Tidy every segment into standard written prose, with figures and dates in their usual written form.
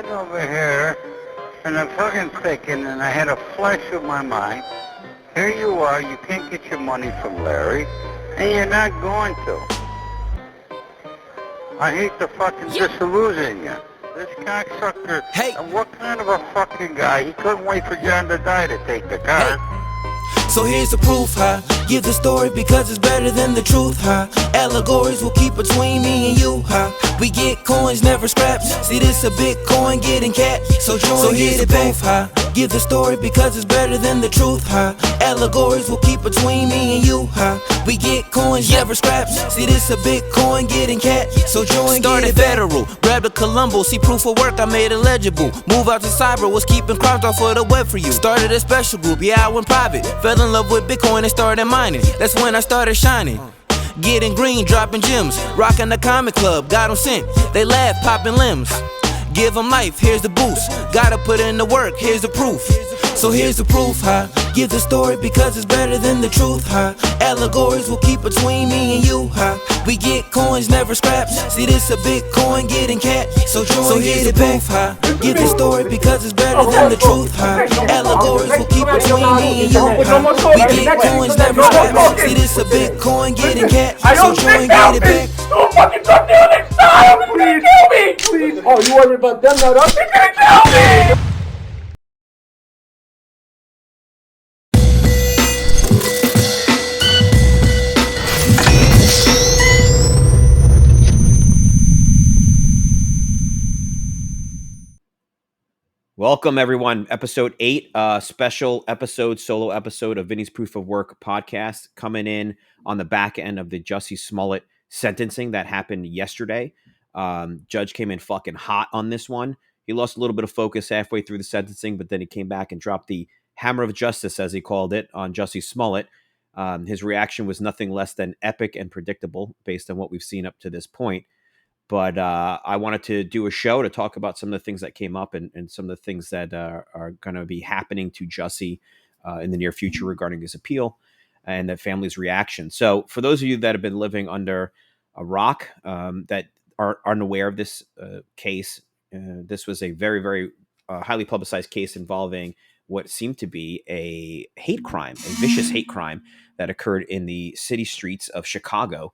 sitting over here, and I'm fucking thinking, and I had a flash of my mind. Here you are, you can't get your money from Larry, and you're not going to. I hate to fucking disillusion you. This cocksucker, what kind of a fucking guy? He couldn't wait for John to die to take the car. So here's the proof, huh? Give the story because it's better than the truth, huh? Allegories will keep between me and you, huh? We get coins, never scraps. See this a Bitcoin getting cat. So here's the proof, huh? Give the story because it's better than the truth, huh? Allegories will keep between me and you, huh? We get coins, never scraps. See this a Bitcoin getting cat. So join, started federal, grabbed a Colombo, see proof of work, I made it legible. Move out to cyber, was keeping crimes off of the web for you. Started a special group, yeah, I went private. Fell in love with Bitcoin and started mining. That's when I started shining. Getting green, dropping gems. Rocking the comic club, got them sent. They laugh, popping limbs. Give them life, here's the boost. Gotta put in the work, here's the proof. So here's the proof, huh? Give the story because it's better than the truth, huh? Allegories will keep between me and you, huh? We get coins, never scraps. See this a Bitcoin getting cat. So here's the proof, huh? Give the story because it's better than the truth, huh? Allegories will keep between me and you, huh? We get coins, never scraps. See this a Bitcoin getting cat. So join, get it back. Don't fucking drop me on next time! You're gonna kill me! Please! Oh, you worried about them, not us? You're gonna kill me! Welcome, everyone. Episode 8, special episode, solo episode of Vinny's Proof of Work podcast, coming in on the back end of the Jussie Smollet sentencing that happened yesterday. Judge came in fucking hot on this one. He lost a little bit of focus halfway through the sentencing, but then he came back and dropped the hammer of justice, as he called it, on Jussie Smollet. His reaction was nothing less than epic and predictable based on what we've seen up to this point. But I wanted to do a show to talk about some of the things that came up and some of the things that are going to be happening to Jussie in the near future regarding his appeal and the family's reaction. So for those of you that have been living under a rock that are unaware of this case, this was a very, very highly publicized case involving what seemed to be a hate crime, a vicious hate crime that occurred in the city streets of Chicago,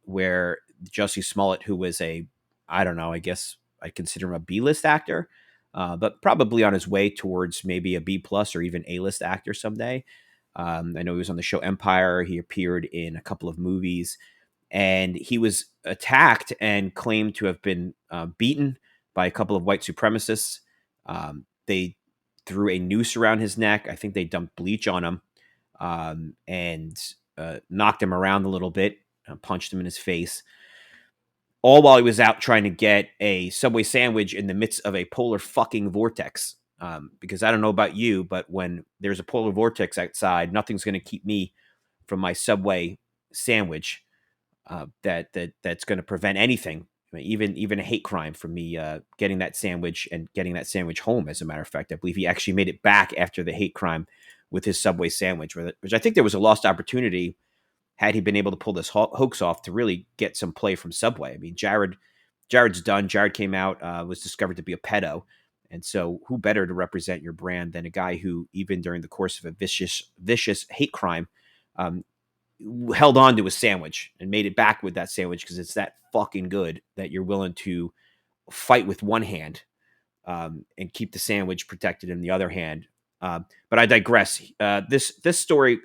where Jussie Smollet, who was I guess I consider him a B-list actor, but probably on his way towards maybe a B+ or even A-list actor someday. I know he was on the show Empire. He appeared in a couple of movies, and he was attacked and claimed to have been beaten by a couple of white supremacists. They threw a noose around his neck. I think they dumped bleach on him and knocked him around a little bit, punched him in his face. All while he was out trying to get a Subway sandwich in the midst of a polar fucking vortex. Because I don't know about you, but when there's a polar vortex outside, nothing's going to keep me from my Subway sandwich. That's going to prevent anything, I mean, even a hate crime, from me getting that sandwich and getting that sandwich home. As a matter of fact, I believe he actually made it back after the hate crime with his Subway sandwich, which I think there was a lost opportunity had he been able to pull this hoax off to really get some play from Subway. I mean, Jared's done. Jared came out, was discovered to be a pedo. And so who better to represent your brand than a guy who, even during the course of a vicious hate crime, held on to a sandwich and made it back with that sandwich because it's that fucking good that you're willing to fight with one hand and keep the sandwich protected in the other hand. But I digress. This story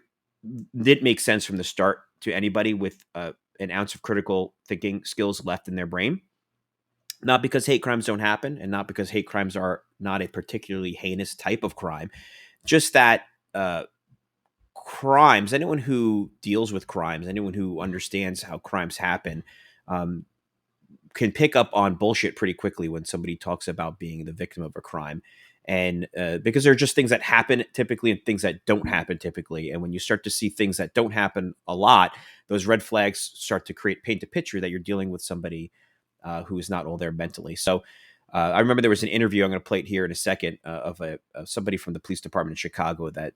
didn't make sense from the start to anybody with an ounce of critical thinking skills left in their brain. Not because hate crimes don't happen, and not because hate crimes are not a particularly heinous type of crime, just that crimes, anyone who deals with crimes, anyone who understands how crimes happen, can pick up on bullshit pretty quickly when somebody talks about being the victim of a crime. And because there are just things that happen typically and things that don't happen typically. And when you start to see things that don't happen a lot, those red flags start to paint a picture that you're dealing with somebody who is not all there mentally. So I remember there was an interview, I'm going to play it here in a second, of somebody from the police department in Chicago that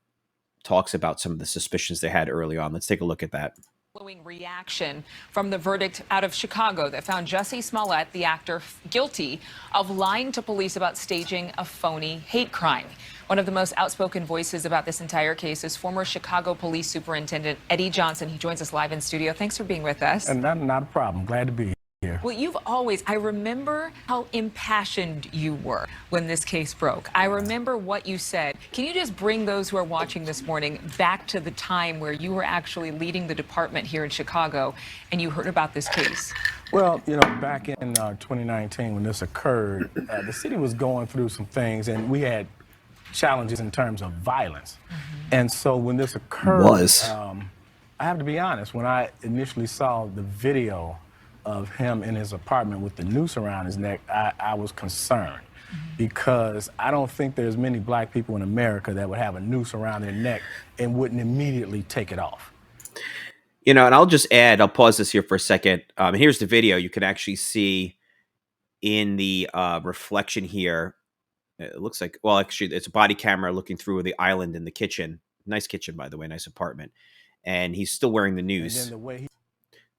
talks about some of the suspicions they had early on. Let's take a look at that. Following reaction from the verdict out of Chicago that found Jussie Smollet, the actor, guilty of lying to police about staging a phony hate crime. One of the most outspoken voices about this entire case is former Chicago Police Superintendent Eddie Johnson. He joins us live in studio. Thanks for being with us. And not a problem. Glad to be here. Well, I remember how impassioned you were when this case broke. I remember what you said. Can you just bring those who are watching this morning back to the time where you were actually leading the department here in Chicago and you heard about this case? Well, back in 2019 when this occurred, the city was going through some things and we had challenges in terms of violence. And so when this occurred, I have to be honest, when I initially saw the video of him in his apartment with the noose around his neck, I was concerned because I don't think there's many black people in America that would have a noose around their neck and wouldn't immediately take it off. And I'll just add, I'll pause this here for a second. Here's the video. You can actually see in the reflection here, it looks like, well, actually, it's a body camera looking through the island in the kitchen. Nice kitchen, by the way, nice apartment. And he's still wearing the noose. And then the way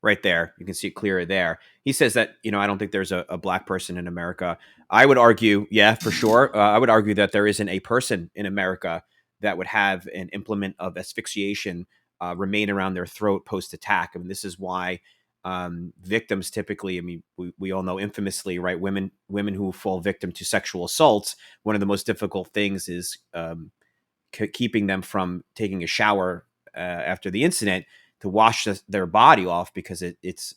right there. You can see it clearer there. He says that, I don't think there's a black person in America. I would argue, yeah, for sure. I would argue that there isn't a person in America that would have an implement of asphyxiation remain around their throat post-attack. I mean, this is why victims typically, we all know infamously, right? Women who fall victim to sexual assaults, one of the most difficult things is keeping them from taking a shower after the incident to wash their body off, because it's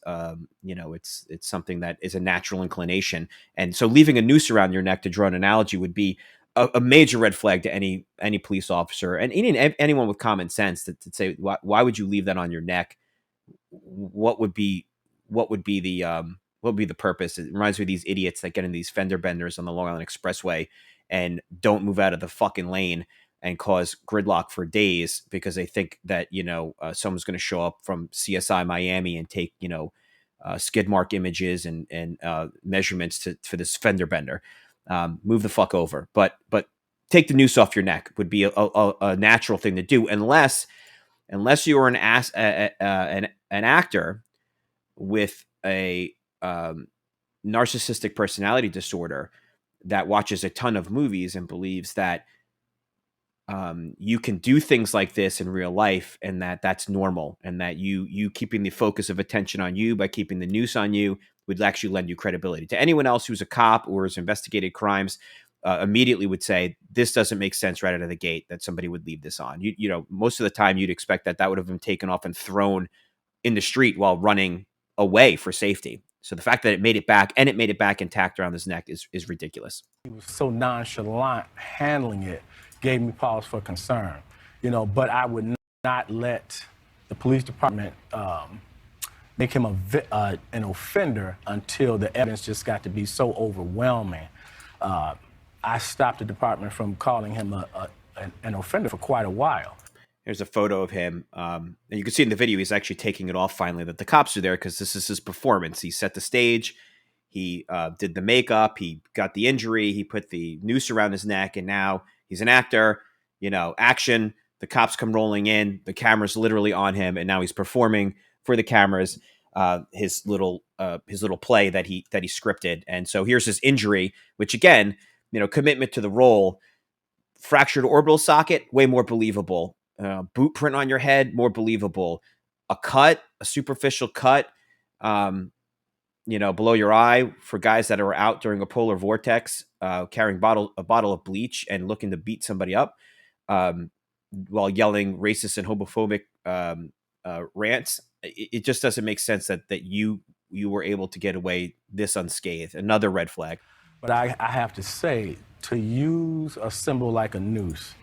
something that is a natural inclination. And so leaving a noose around your neck, to draw an analogy, would be a major red flag to any police officer and anyone with common sense to say, why would you leave that on your neck? What would be the purpose? It reminds me of these idiots that get in these fender benders on the Long Island Expressway and don't move out of the fucking lane and cause gridlock for days because they think that, someone's going to show up from CSI Miami and take, skid mark images and measurements for this fender bender. Move the fuck over. But take the noose off your neck would be a natural thing to do, unless you are an actor with a narcissistic personality disorder that watches a ton of movies and believes that you can do things like this in real life, and that's normal, and that you keeping the focus of attention on you by keeping the noose on you would actually lend you credibility. To anyone else who's a cop or has investigated crimes, immediately would say, this doesn't make sense right out of the gate that somebody would leave this on. Most of the time you'd expect that would have been taken off and thrown in the street while running away for safety. So the fact that it made it back intact around his neck is ridiculous. He was so nonchalant handling it, gave me pause for concern, but I would not let the police department make him an offender until the evidence just got to be so overwhelming. I stopped the department from calling him an offender for quite a while. Here's a photo of him. And you can see in the video, he's actually taking it off finally, that the cops are there because this is his performance. He set the stage. He did the makeup. He got the injury. He put the noose around his neck. And now he's an actor, action. The cops come rolling in. The camera's literally on him. And now he's performing for the cameras his little play that he scripted. And so here's his injury, which again, commitment to the role. Fractured orbital socket, way more believable. Boot print on your head, more believable. A superficial cut, below your eye for guys that are out during a polar vortex, carrying a bottle of bleach and looking to beat somebody up, while yelling racist and homophobic rants. It just doesn't make sense that you were able to get away this unscathed. Another red flag. But I have to say, to use a symbol like a noose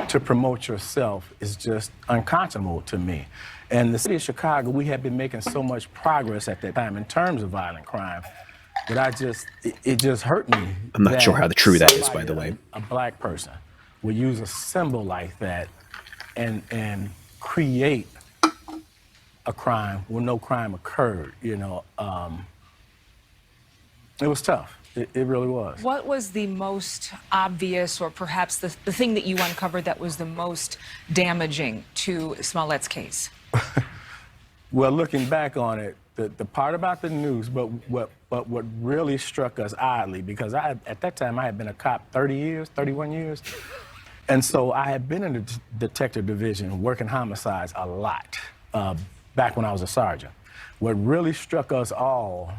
to promote yourself is just unconscionable to me. And the city of Chicago, we had been making so much progress at that time in terms of violent crime, but it just hurt me. I'm not sure how true that is, by the way. A black person would use a symbol like that and create a crime when no crime occurred, It was tough. It really was. What was the most obvious, or perhaps the thing that you uncovered that was the most damaging to Smollett's case? Well, looking back on it, the part about the news, but what really struck us oddly, because at that time I had been a cop 31 years. And so I had been in the detective division working homicides a lot back when I was a sergeant. What really struck us all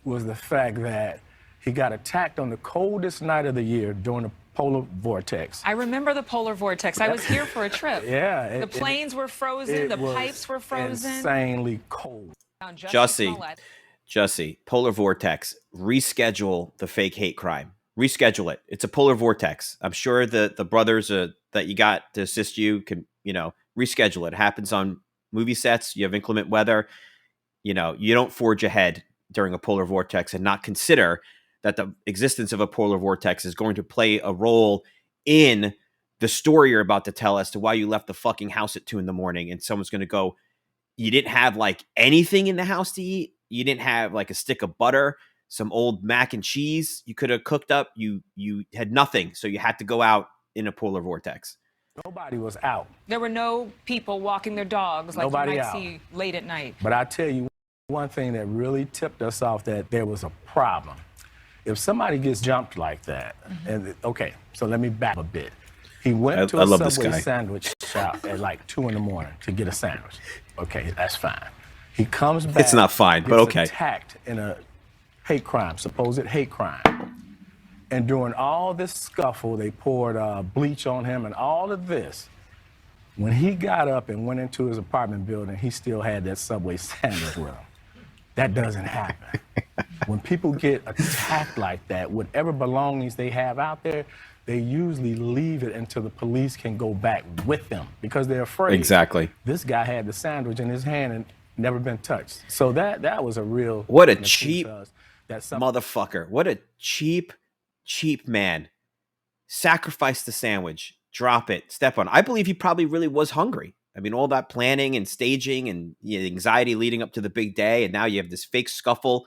was the fact that he got attacked on the coldest night of the year during the polar vortex. I remember the polar vortex. I was here for a trip. Yeah. The planes were frozen, the pipes were frozen. Insanely cold. Jussie, polar vortex, reschedule the fake hate crime. Reschedule it. It's a polar vortex. I'm sure the brothers that you got to assist you can, reschedule it. It happens on movie sets. You have inclement weather. You don't forge ahead during a polar vortex and not consider that the existence of a polar vortex is going to play a role in the story you're about to tell as to why you left the fucking house at 2 a.m. and someone's going to go, you didn't have like anything in the house to eat. You didn't have like a stick of butter, some old mac and cheese you could have cooked up. You had nothing. So you had to go out in a polar vortex. Nobody was out. There were no people walking their dogs like you might see late at night. But I tell you one thing that really tipped us off that there was a problem. If somebody gets jumped like that, and okay, so let me back a bit. He went to a Subway sandwich shop at like 2 a.m. to get a sandwich. Okay, that's fine. He comes back. It's not fine, but okay. Attacked in a hate crime, supposed hate crime. And during all this scuffle, they poured bleach on him and all of this. When he got up and went into his apartment building, he still had that Subway sandwich with him. That doesn't happen. When people get attacked like that, whatever belongings they have out there, they usually leave it until the police can go back with them because they're afraid. Exactly. This guy had the sandwich in his hand and never been touched. So that was a real... What a cheap motherfucker. What a cheap man. Sacrifice the sandwich. Drop it. Step on. I believe he probably really was hungry. I mean, all that planning and staging and anxiety leading up to the big day, and now you have this fake scuffle,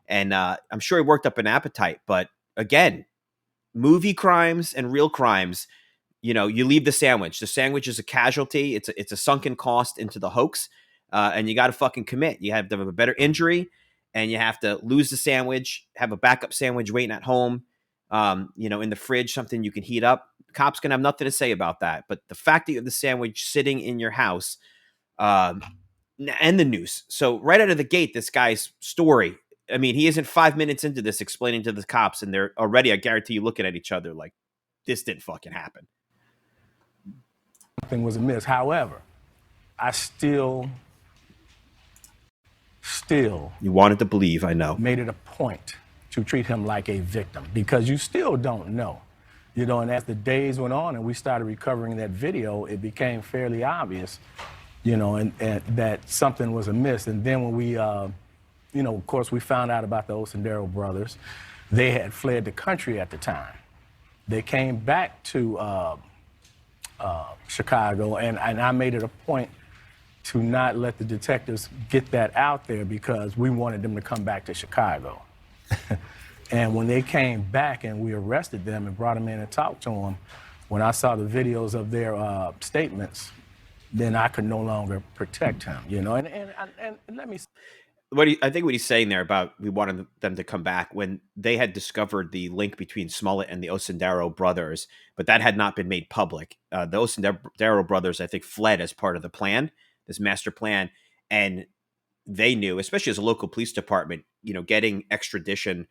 and I'm sure he worked up an appetite. But again, movie crimes and real crimes, you leave the sandwich. The sandwich is a casualty. It's a sunken cost into the hoax, and you got to fucking commit. You have to have a better injury, and you have to lose the sandwich, have a backup sandwich waiting at home, in the fridge, something you can heat up. Cops can have nothing to say about that. But the fact that you have the sandwich sitting in your house and the news. So right out of the gate, this guy's story, I mean, he isn't 5 minutes into this explaining to the cops, and they're already, I guarantee you, looking at each other like, this didn't fucking happen. Something was amiss. However, I still... You wanted to believe, I know. Made it a point to treat him like a victim because you still don't know. And as the days went on and we started recovering that video, it became fairly obvious, and that something was amiss. And then when we, of course, we found out about the Osendero brothers. They had fled the country at the time. They came back to Chicago, and I made it a point to not let the detectives get that out there because we wanted them to come back to Chicago. And when they came back and we arrested them and brought them in and talked to them, when I saw the videos of their statements, then I could no longer protect him, And let me... I think what he's saying there about we wanted them to come back when they had discovered the link between Smollet and the Osendero brothers, but that had not been made public. The Osendero brothers, I think, fled as part of the plan, this master plan, and they knew, especially as a local police department, getting extradition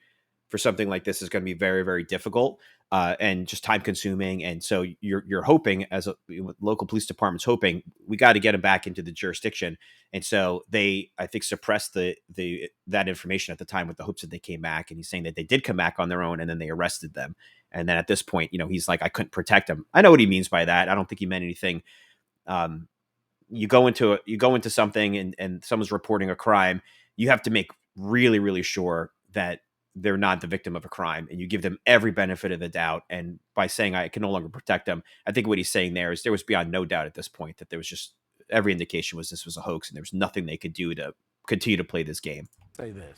for something like this is going to be very, very difficult and just time consuming. And so you're hoping, as a local police department's hoping, we got to get them back into the jurisdiction. And so they, I think, suppressed that information at the time with the hopes that they came back. And he's saying that they did come back on their own, and then they arrested them. And then at this point, he's like, I couldn't protect them. I know what he means by that. I don't think he meant anything. You go into something and someone's reporting a crime. You have to make really, really sure that they're not the victim of a crime, and you give them every benefit of the doubt. And by saying I can no longer protect them, I think what he's saying there is there was beyond no doubt at this point that there was just every indication was this was a hoax, and there was nothing they could do to continue to play this game. Say this.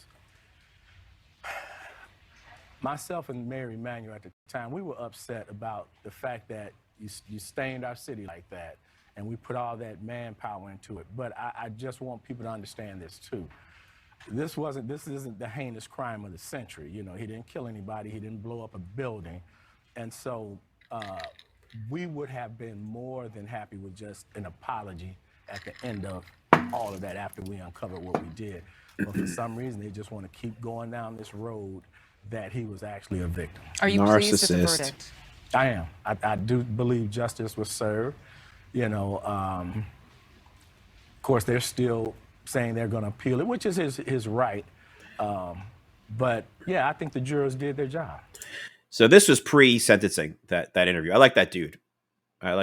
myself and Mary Emanuel at the time, we were upset about the fact that you stained our city like that, and we put all that manpower into it. But I just want people to understand this too. This isn't the heinous crime of the century. You know, he didn't kill anybody, he didn't blow up a building. And so we would have been more than happy with just an apology at the end of all of that after we uncovered what we did. But for some reason, they just want to keep going down this road that he was actually a victim. Are you pleased with the verdict? I am. I do believe justice was served. You know, of course, they're still saying they're going to appeal it, which is his right. But yeah, I think the jurors did their job. So this was pre-sentencing, that interview. I like that dude. I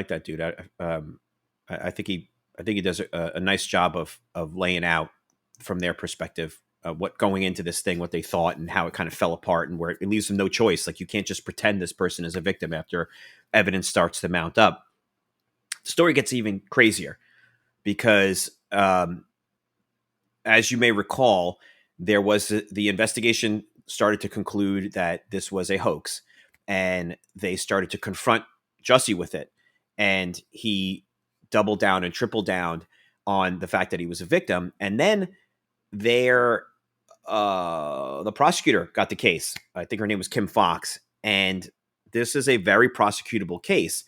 think he does a nice job of laying out from their perspective what going into this thing, what they thought, and how it kind of fell apart, and where it leaves them no choice. Like, you can't just pretend this person is a victim after evidence starts to mount up. The story gets even crazier because, as you may recall, there was the investigation started to conclude that this was a hoax, and they started to confront Jussie with it, and he doubled down and tripled down on the fact that he was a victim. And then the prosecutor got the case. I think her name was Kim Fox, and this is a very prosecutable case.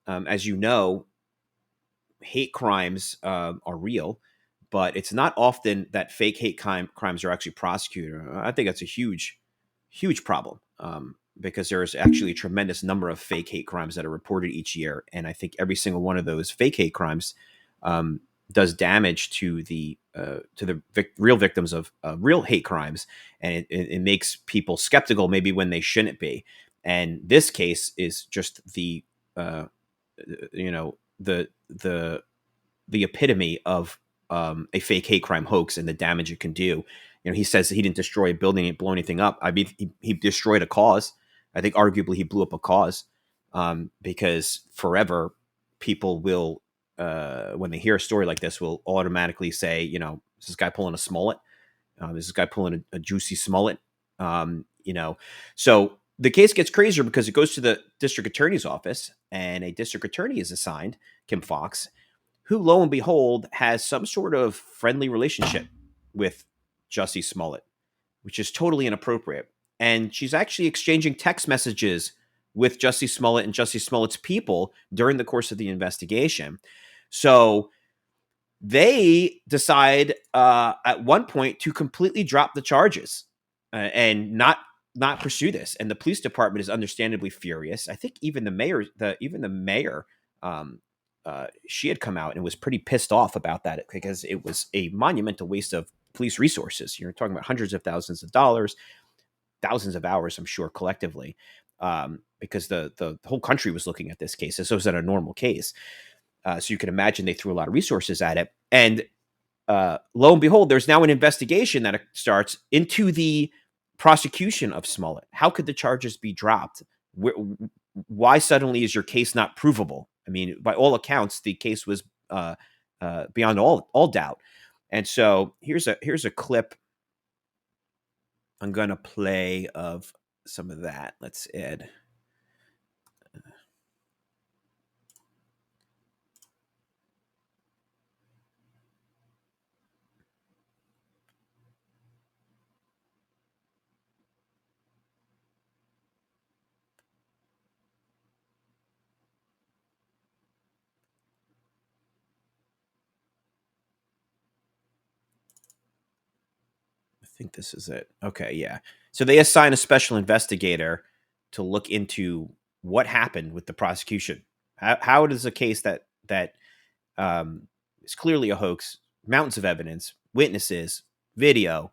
As you know, hate crimes are real, but it's not often that fake hate crimes are actually prosecuted. I think that's a huge, huge problem, because there's actually a tremendous number of fake hate crimes that are reported each year. And I think every single one of those fake hate crimes does damage to the real victims of real hate crimes. And it makes people skeptical maybe when they shouldn't be. And this case is just the epitome of a fake hate crime hoax and the damage it can do. You know, he says that he didn't destroy a building, he didn't blow anything up. I mean, he destroyed a cause. I think arguably he blew up a cause, because forever people will, when they hear a story like this, will automatically say, you know, is this guy pulling a Smollet? Is this guy pulling a Jussie Smollet? So the case gets crazier because it goes to the district attorney's office, and a district attorney is assigned, Kim Fox, who, lo and behold, has some sort of friendly relationship with Jussie Smollet, which is totally inappropriate. And she's actually exchanging text messages with Jussie Smollet and Jussie Smollett's people during the course of the investigation. So they decide at one point to completely drop the charges and not pursue this. And the police department is understandably furious. I think even the mayor, she had come out and was pretty pissed off about that, because it was a monumental waste of police resources. You're talking about hundreds of thousands of dollars, thousands of hours, I'm sure, collectively, because the whole country was looking at this case. This wasn't a normal case. So you can imagine they threw a lot of resources at it. And lo and behold, there's now an investigation that starts into the prosecution of Smollet. How could the charges be dropped? Why suddenly is your case not provable? I mean, by all accounts, the case was beyond all doubt. And so here's a clip I'm going to play of some of that. Let's add. I think this is it. Okay, yeah. So they assign a special investigator to look into what happened with the prosecution. How does a case that is clearly a hoax, mountains of evidence, witnesses, video,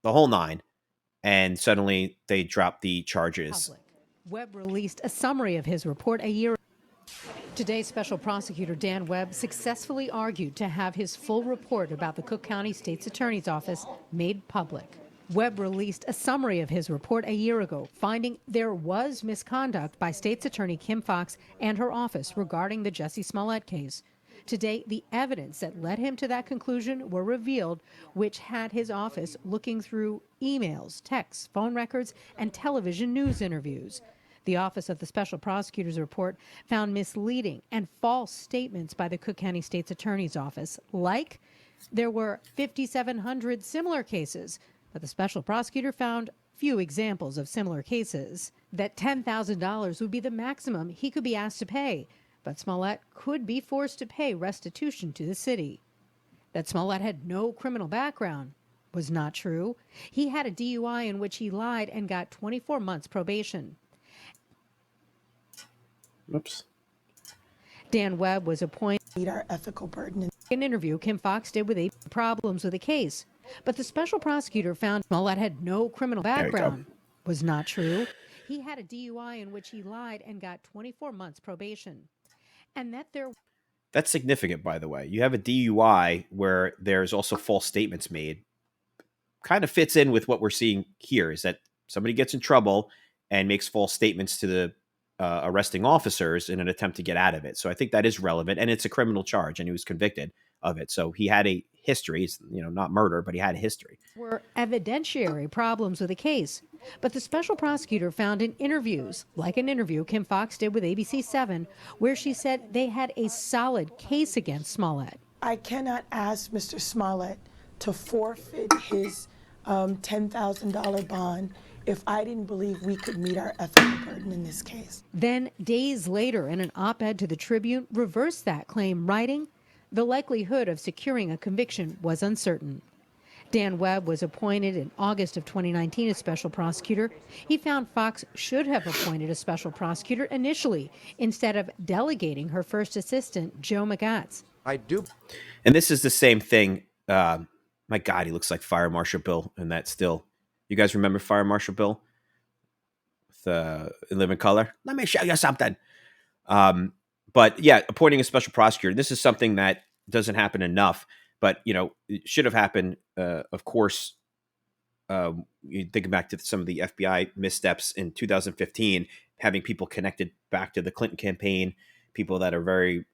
the whole nine, and suddenly they drop the charges. Webb released a summary of his report a year ago. Today, Special Prosecutor Dan Webb successfully argued to have his full report about the Cook County State's Attorney's Office made public. Webb released a summary of his report a year ago, finding there was misconduct by State's Attorney Kim Fox and her office regarding the Jussie Smollet case. Today, the evidence that led him to that conclusion were revealed, which had his office looking through emails, texts, phone records, and television news interviews. The Office of the Special Prosecutor's report found misleading and false statements by the Cook County State's Attorney's Office, like there were 5,700 similar cases, but the Special Prosecutor found few examples of similar cases, that $10,000 would be the maximum he could be asked to pay, but Smollet could be forced to pay restitution to the city. That Smollet had no criminal background was not true. He had a DUI in which he lied and got 24 months probation. Oops. Dan Webb was appointed to meet our ethical burden. In an interview Kim Fox did with problems with the case, but the special prosecutor found Smollet had no criminal background was not true. He had a DUI in which he lied and got 24 months probation. And that there... That's significant, by the way. You have a DUI where there's also false statements made. Kind of fits in with what we're seeing here, is that somebody gets in trouble and makes false statements to the arresting officers in an attempt to get out of it. So I think that is relevant, and it's a criminal charge, and he was convicted of it. So he had a history. It's, not murder, but he had a history. Were evidentiary problems with the case, but the special prosecutor found in interviews, like an interview Kim Fox did with ABC 7, where she said they had a solid case against Smollet. I cannot ask Mr. Smollet to forfeit his $10,000 bond if I didn't believe we could meet our ethical burden in this case. Then, days later, in an op-ed to the Tribune, reversed that claim, writing, the likelihood of securing a conviction was uncertain. Dan Webb was appointed in August of 2019 as special prosecutor. He found Fox should have appointed a special prosecutor initially, instead of delegating her first assistant, Joe McGatz. I do. And this is the same thing. My God, he looks like Fire Marshal Bill in that still. You guys remember Fire Marshal Bill? With In Living Color? Let me show you something. But yeah, appointing a special prosecutor. This is something that doesn't happen enough, but it should have happened. Of course, you think back to some of the FBI missteps in 2015, having people connected back to the Clinton campaign, people that are very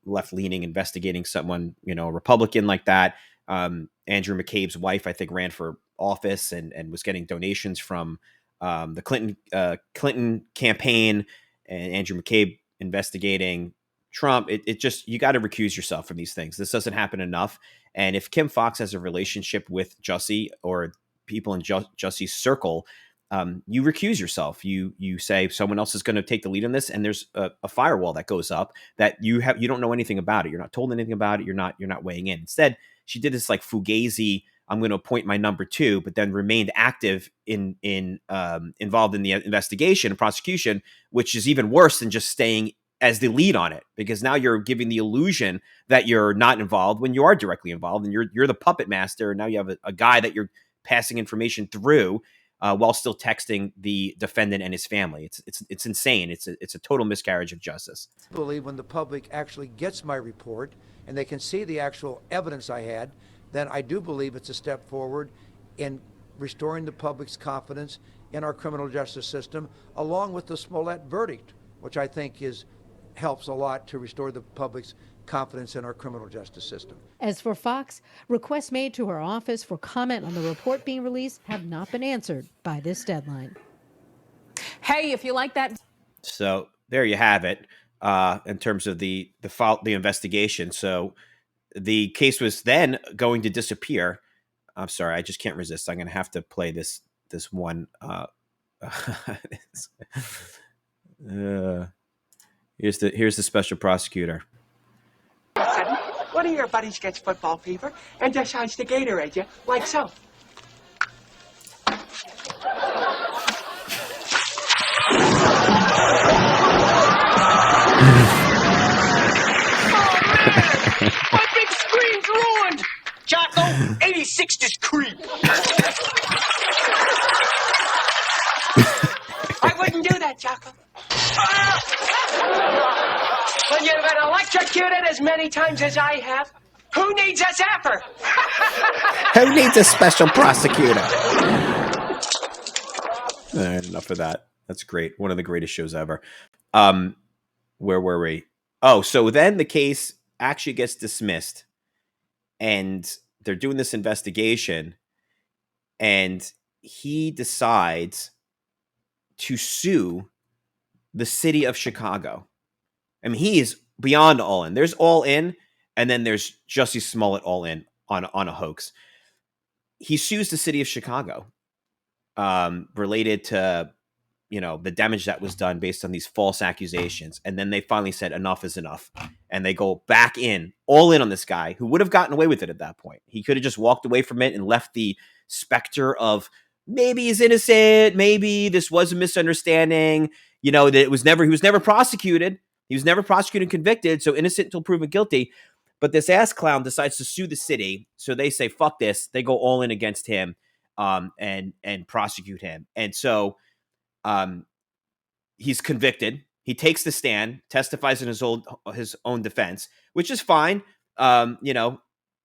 left-leaning, investigating someone, a Republican like that. Andrew McCabe's wife, I think, ran for office and was getting donations from the Clinton campaign, and Andrew McCabe investigating Trump. It just, you got to recuse yourself from these things. This doesn't happen enough. And if Kim Fox has a relationship with Jussie or people in Jussie's circle, you recuse yourself. You say someone else is going to take the lead on this, and there's a firewall that goes up that you don't know anything about it. You're not told anything about it. You're not weighing in. Instead, she did this like fugazi, I'm going to appoint my number two, but then remained active involved in the investigation and prosecution, which is even worse than just staying as the lead on it, because now you're giving the illusion that you're not involved when you are directly involved, and you're the puppet master. And now you have a guy that you're passing information through while still texting the defendant and his family. It's insane. It's a total miscarriage of justice. I believe when the public actually gets my report and they can see the actual evidence I had, then I do believe it's a step forward in restoring the public's confidence in our criminal justice system, along with the Smollet verdict, which I think helps a lot to restore the public's confidence in our criminal justice system. As for Fox, requests made to her office for comment on the report being released have not been answered by this deadline. Hey, if you like that. So there you have it in terms of the investigation. So the case was then going to disappear. I'm sorry, I just can't resist. I'm going to have to play this one. Here's the special prosecutor. One of your buddies gets football fever and decides to Gatorade you, like so. My big screen's ruined! Jocko, 86 is creep. I wouldn't do that, Jocko. When you've been electrocuted as many times as I have, who needs a zapper? Who needs a special prosecutor? Enough of that. That's great. One of the greatest shows ever. Where were we? Oh, so then the case actually gets dismissed, and they're doing this investigation, and he decides to sue the city of Chicago. I mean, he is beyond all in. There's all in, and then there's Jussie Smollet all in on a hoax. He sues the city of Chicago, related to, the damage that was done based on these false accusations. And then they finally said enough is enough, and they go back in, all in on this guy who would have gotten away with it at that point. He could have just walked away from it and left the specter of maybe he's innocent, maybe this was a misunderstanding, that he was never prosecuted. He was never prosecuted and convicted, so innocent until proven guilty. But this ass clown decides to sue the city, so they say fuck this. They go all in against him, and prosecute him. And so he's convicted. He takes the stand, testifies in his own defense, which is fine.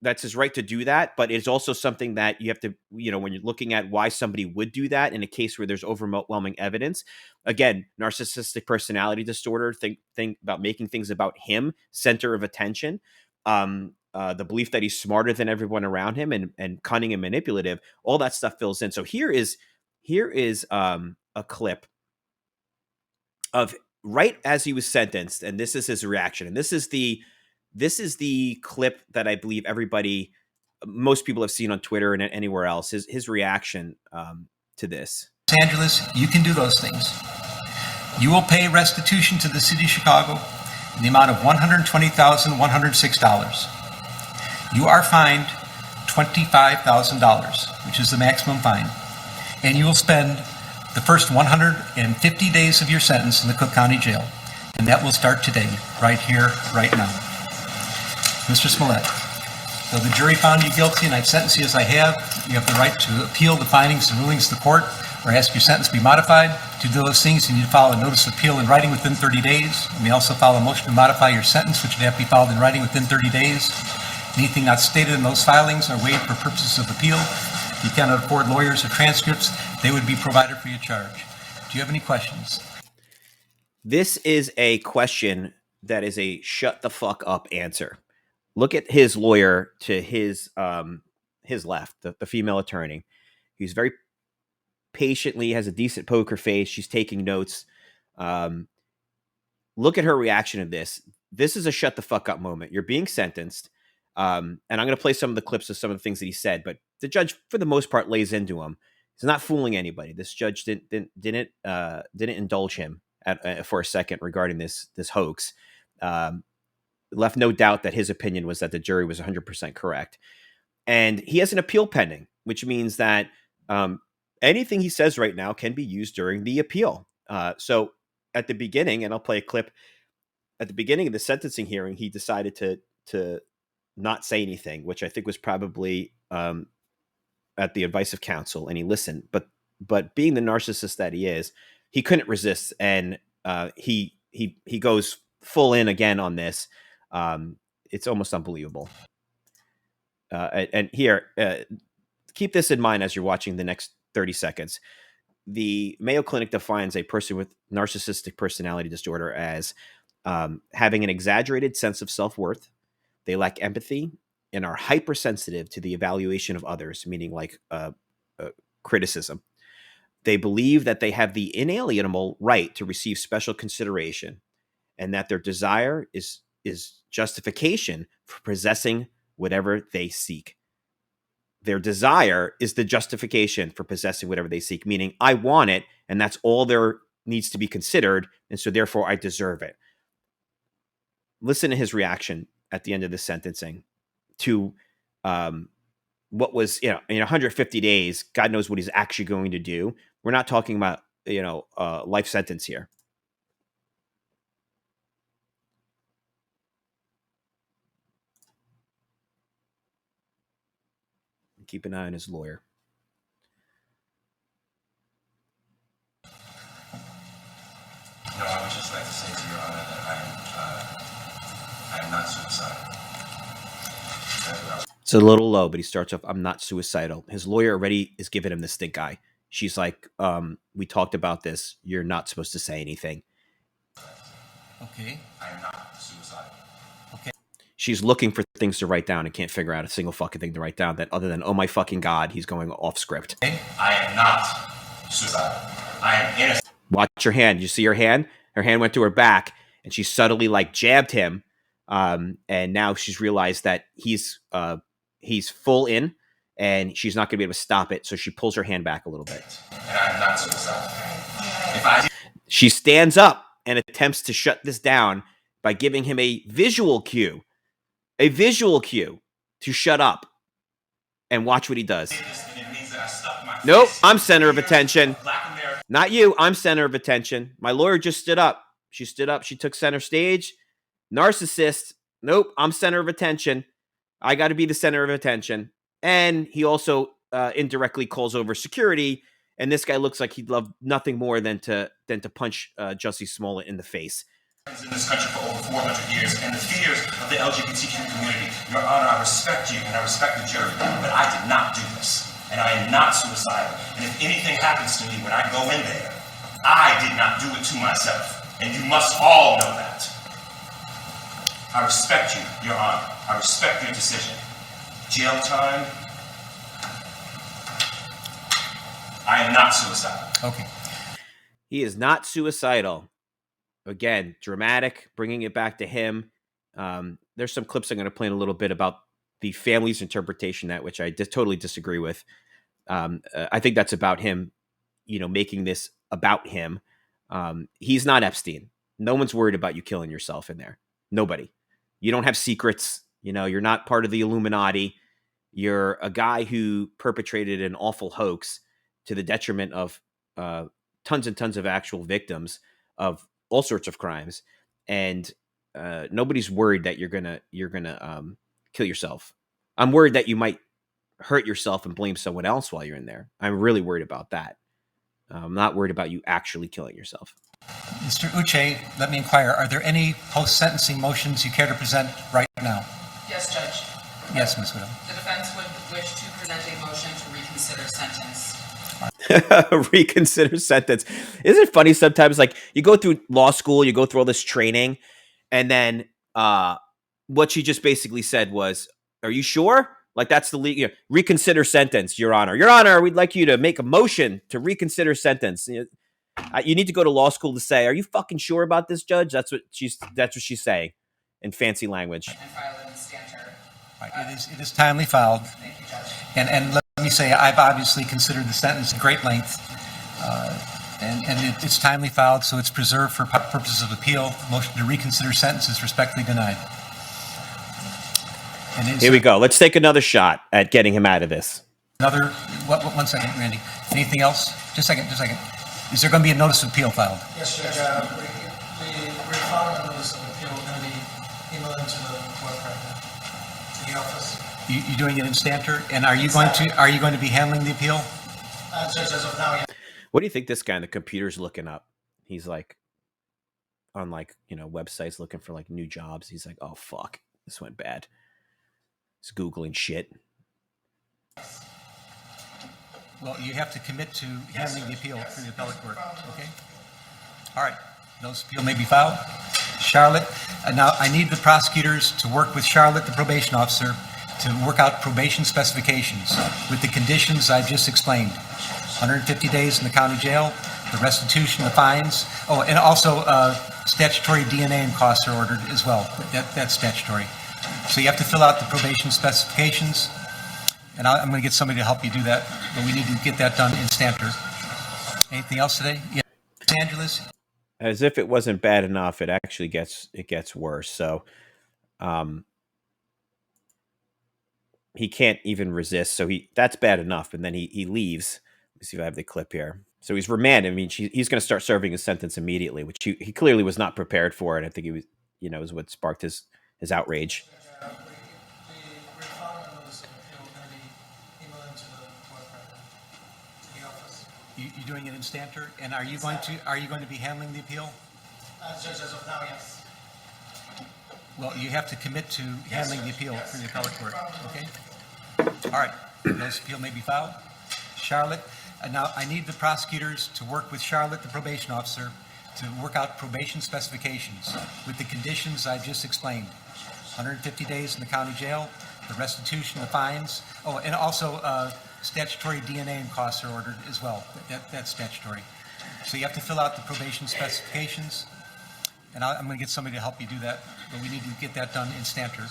That's his right to do that. But it's also something that you have to, when you're looking at why somebody would do that in a case where there's overwhelming evidence. Again, narcissistic personality disorder. Think about making things about him center of attention. The belief that he's smarter than everyone around him, and cunning and manipulative. All that stuff fills in. So here is a clip of right as he was sentenced, and this is his reaction. And this is the clip that I believe most people have seen on Twitter and anywhere else. His reaction to this. Los Angeles, you can do those things. You will pay restitution to the city of Chicago in the amount of $120,106. You are fined $25,000, which is the maximum fine, and you will spend the first 150 days of your sentence in the Cook County Jail, and that will start today, right here, right now. Mr. Smollet, though the jury found you guilty and I've sentenced you as I have the right to appeal the findings and rulings of the court or ask your sentence be modified. To do those things, you need to file a notice of appeal in writing within 30 days. You may also file a motion to modify your sentence, which would have to be filed in writing within 30 days. Anything not stated in those filings are waived for purposes of appeal. If you cannot afford lawyers or transcripts, they would be provided for your charge. Do you have any questions? This is a question that is a shut the fuck up answer. Look at his lawyer to his left, the female attorney. He's very patiently, has a decent poker face. She's taking notes. Look at her reaction to this. This is a shut the fuck up moment. You're being sentenced. And I'm going to play some of the clips of some of the things that he said, but the judge, for the most part, lays into him. He's not fooling anybody. This judge didn't indulge him for a second regarding this hoax. Left no doubt that his opinion was that the jury was 100% correct. And he has an appeal pending, which means that anything he says right now can be used during the appeal. So at the beginning, and I'll play a clip, at the beginning of the sentencing hearing, he decided to not say anything, which I think was probably at the advice of counsel, and he listened. But being the narcissist that he is, he couldn't resist, and he goes full in again on this. It's almost unbelievable. And here, keep this in mind as you're watching the next 30 seconds. The Mayo Clinic defines a person with narcissistic personality disorder as having an exaggerated sense of self-worth. They lack empathy and are hypersensitive to the evaluation of others, meaning like criticism. They believe that they have the inalienable right to receive special consideration, and that their desire is justification for possessing whatever they seek. Their desire is the justification for possessing whatever they seek, meaning I want it, and that's all there needs to be considered, and so therefore I deserve it. Listen to his reaction at the end of the sentencing to what was, in 150 days, God knows what he's actually going to do. We're not talking about, life sentence here. Keep an eye on his lawyer. No, I would just like to say to Your Honor that I am not suicidal. It's a little low, but he starts off, I'm not suicidal. His lawyer already is giving him the stink eye. She's like, we talked about this. You're not supposed to say anything. Okay. I am not suicidal. She she's looking for things to write down and can't figure out a single fucking thing to write down that other than, oh my fucking God, he's going off script. I am not suicidal. I am innocent. Watch her hand. You see her hand? Her hand went to her back and she subtly like jabbed him. And now she's realized that he's full in and she's not going to be able to stop it. So she pulls her hand back a little bit. And I am not suicidal. She stands up and attempts to shut this down by giving him a visual cue to shut up, and watch what he does. Nope, I'm center of attention. Not you, I'm center of attention. My lawyer just stood up. She stood up, she took center stage. Narcissist, nope, I'm center of attention. I got to be the center of attention. And he also indirectly calls over security, and this guy looks like he'd love nothing more than to punch Jussie Smollet in the face. In this country for over 400 years, and the fears of the LGBTQ community. Your Honor, I respect you and I respect the jury, but I did not do this, and I am not suicidal. And if anything happens to me when I go in there, I did not do it to myself, and you must all know that. I respect you, Your Honor. I respect your decision. Jail time. I am not suicidal. Okay. He is not suicidal. Again, dramatic, bringing it back to him. There's some clips I'm going to play in a little bit about the family's interpretation, that which I totally disagree with. I think that's about him, making this about him. He's not Epstein. No one's worried about you killing yourself in there. Nobody. You don't have secrets. You're not part of the Illuminati. You're a guy who perpetrated an awful hoax to the detriment of tons and tons of actual victims of all sorts of crimes, and nobody's worried that you're gonna kill yourself. I'm worried that you might hurt yourself and blame someone else while you're in there. I'm really worried about that. I'm not worried about you actually killing yourself. Mr. Uche, let me inquire, are there any post-sentencing motions you care to present right now? Yes, Judge. Yes, Ms. Widow. The defense would wish to present a motion to reconsider sentence. Reconsider sentence. Isn't it funny sometimes, like, you go through law school, you go through all this training, and then what she just basically said was, are you sure? Like, that's the reconsider sentence, Your Honor. Your Honor, we'd like you to make a motion to reconsider sentence. You need to go to law school to say, are you fucking sure about this, Judge? That's what she's saying in fancy language. And file it in Stanter. Right. It is timely filed. Thank you, Judge. And let me say, I've obviously considered the sentence at great length, and it's timely filed, so it's preserved for purposes of appeal. Motion to reconsider sentence is respectfully denied. Here we go. Let's take another shot at getting him out of this. One second, Randy. Anything else? Just a second. Is there going to be a notice of appeal filed? Yes, Judge. We're filing a notice of appeal. We're going to be emailing to the court right now, to the office. You're doing it in Stanter, and are you going to be handling the appeal? Judge, as of now, yeah. What do you think this guy on the computer's looking up? He's like on websites looking for like new jobs. He's like, oh fuck, this went bad. He's Googling shit. Well, you have to commit to handling the appeal through the appellate court. Okay. All right. Notice of appeal may be filed. Charlotte. Now I need the prosecutors to work with Charlotte, the probation officer, to work out probation specifications with the conditions I've just explained. 150 days in the county jail, the restitution, the fines. Oh, and also statutory DNA and costs are ordered as well. That's statutory. So you have to fill out the probation specifications, and I'm going to get somebody to help you do that, but we need to get that done in Stanter. Anything else today? Yeah. Los Angeles. As if it wasn't bad enough, it actually gets worse. So he can't even resist. So that's bad enough. And then he leaves. Let me see if I have the clip here. So he's remanded. I mean, he's going to start serving his sentence immediately, which he clearly was not prepared for. And I think he was, is what sparked his outrage. We're filing a notice of appeal. We're going to be emailing to the court right now, to the office. You're doing it in Stanter, and are you going to be handling the appeal? Judge, as of now, yes. Well, you have to commit to handling the appeal through the appellate court. Okay. All right. Notice of appeal may be filed. Charlotte. Now I need the prosecutors to work with Charlotte, the probation officer, to work out probation specifications with the conditions I've just explained. 150 days in the county jail, the restitution, the fines. Oh, and also statutory DNA and costs are ordered as well. That's statutory. So you have to fill out the probation specifications, and I'm going to get somebody to help you do that, but we need to get that done in Stanter.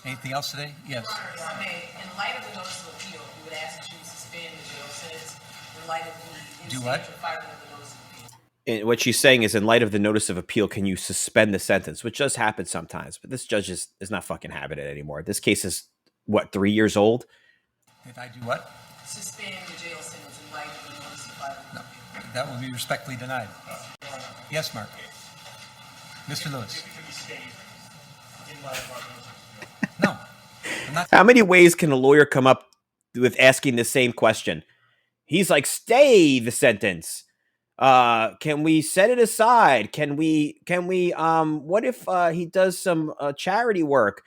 Anything else today? Yes. In light of the notice of appeal, we would ask that you suspend the jail sentence in light of the Do what? filing of the notice of appeal. And what she's saying is, in light of the notice of appeal, can you suspend the sentence? Which does happen sometimes, but this judge is not fucking having it anymore. This case is, what, 3 years old? If I do what? Suspend the jail sentence in light of the notice of filing of the appeal. That will be respectfully denied. Yes, Mark. Mr. Lewis. No. How many ways can a lawyer come up with asking the same question? He's like, stay the sentence. Can we set it aside? Can we, what if he does some charity work?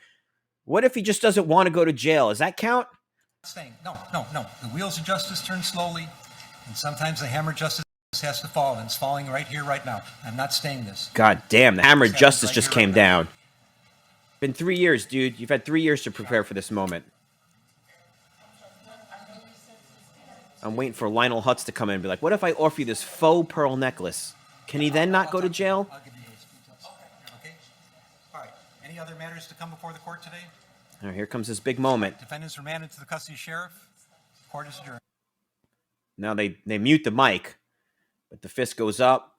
What if he just doesn't want to go to jail? Does that count? No. The wheels of justice turn slowly, and sometimes the hammer of justice has to fall, and it's falling right here, right now. I'm not staying this. God damn, the hammer of justice just came down. Been 3 years, dude. You've had 3 years to prepare for this moment. I'm waiting for Lionel Hutz to come in and be like, what if I offer you this faux pearl necklace? Can he then not go to jail? I'll give you those details. Okay? All right. Any other matters to come before the court today? Oh, here comes this big moment. Defendants remanded to the custody of sheriff. Court is adjourned. Now they mute the mic, but the fist goes up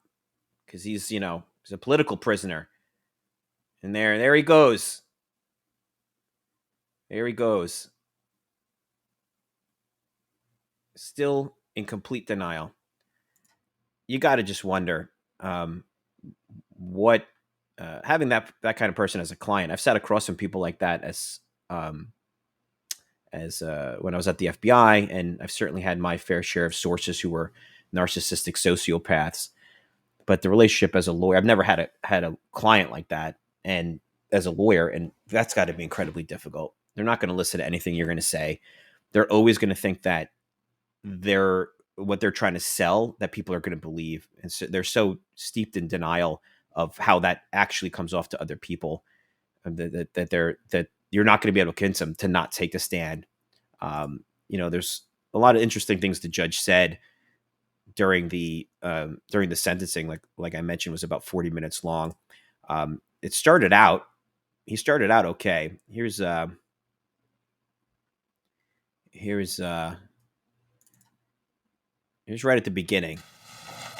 because he's, he's a political prisoner. And there he goes. There he goes. Still in complete denial. You got to just wonder what having that kind of person as a client. I've sat across from people like that as when I was at the FBI, and I've certainly had my fair share of sources who were narcissistic sociopaths. But the relationship as a lawyer, I've never had a client like that, and as a lawyer, and that's got to be incredibly difficult. They're not going to listen to anything you're going to say. They're always going to think that what they're trying to sell, that people are going to believe, and so they're so steeped in denial of how that actually comes off to other people, that you're not going to be able to convince them to not take a stand. There's a lot of interesting things the judge said during the sentencing. Like I mentioned, was about 40 minutes long. He started out okay. Here's right at the beginning.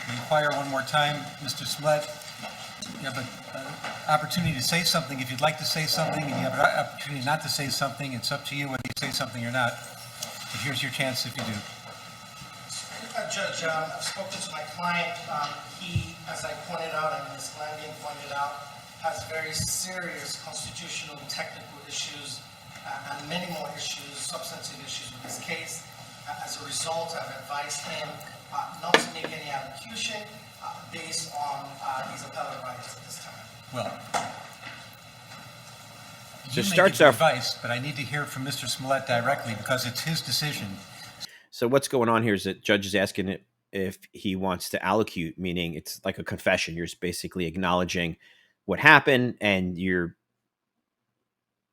We inquire one more time, Mr. Smollet. You have an opportunity to say something if you'd like to say something, and you have an opportunity not to say something. It's up to you whether you say something or not. But here's your chance if you do. Judge, I've spoken to my client. He, as I pointed out and Ms. Landing pointed out, has very serious constitutional technical issues and many more issues, substantive issues with this case. As a result, I've advised him not to make any allocution based on his appellate rights at this time. Well, So you may starts give off- advice, but I need to hear from Mr. Smollet directly because it's his decision. So what's going on here is that judge is asking if he wants to allocute, meaning it's like a confession. You're just basically acknowledging what happened, and you're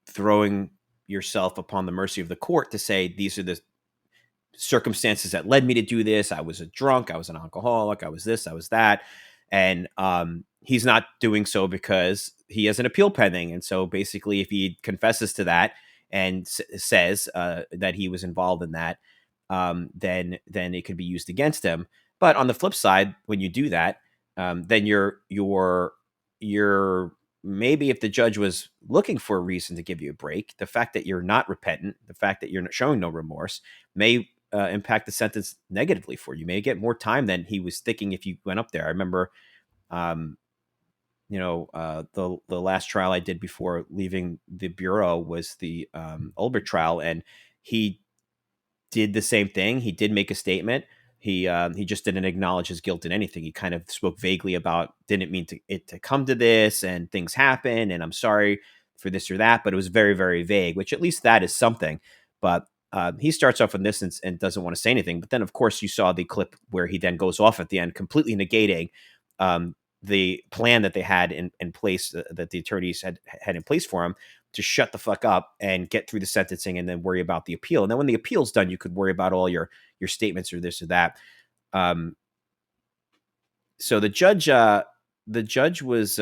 throwing yourself upon the mercy of the court to say, these are the circumstances that led me to do this. I was a drunk. I was an alcoholic. I was this. I was that. And he's not doing so because he has an appeal pending. And so basically, if he confesses to that and says that he was involved in that, then it could be used against him. But on the flip side, when you do that, then you're maybe, if the judge was looking for a reason to give you a break, the fact that you're not repentant, the fact that you're not showing no remorse, may impact the sentence negatively for you. You may get more time than he was thinking if you went up there. I remember, the last trial I did before leaving the bureau was the Ulbricht trial, and he did the same thing. He did make a statement. He just didn't acknowledge his guilt in anything. He kind of spoke vaguely about, didn't mean it to come to this, and things happen, and I'm sorry for this or that, but it was very, very vague, which at least that is something. But he starts off with this and doesn't want to say anything. But then, of course, you saw the clip where he then goes off at the end, completely negating the plan that they had in place, that the attorneys had in place for him, to shut the fuck up and get through the sentencing and then worry about the appeal. And then when the appeal's done, you could worry about all your statements or this or that. So the judge was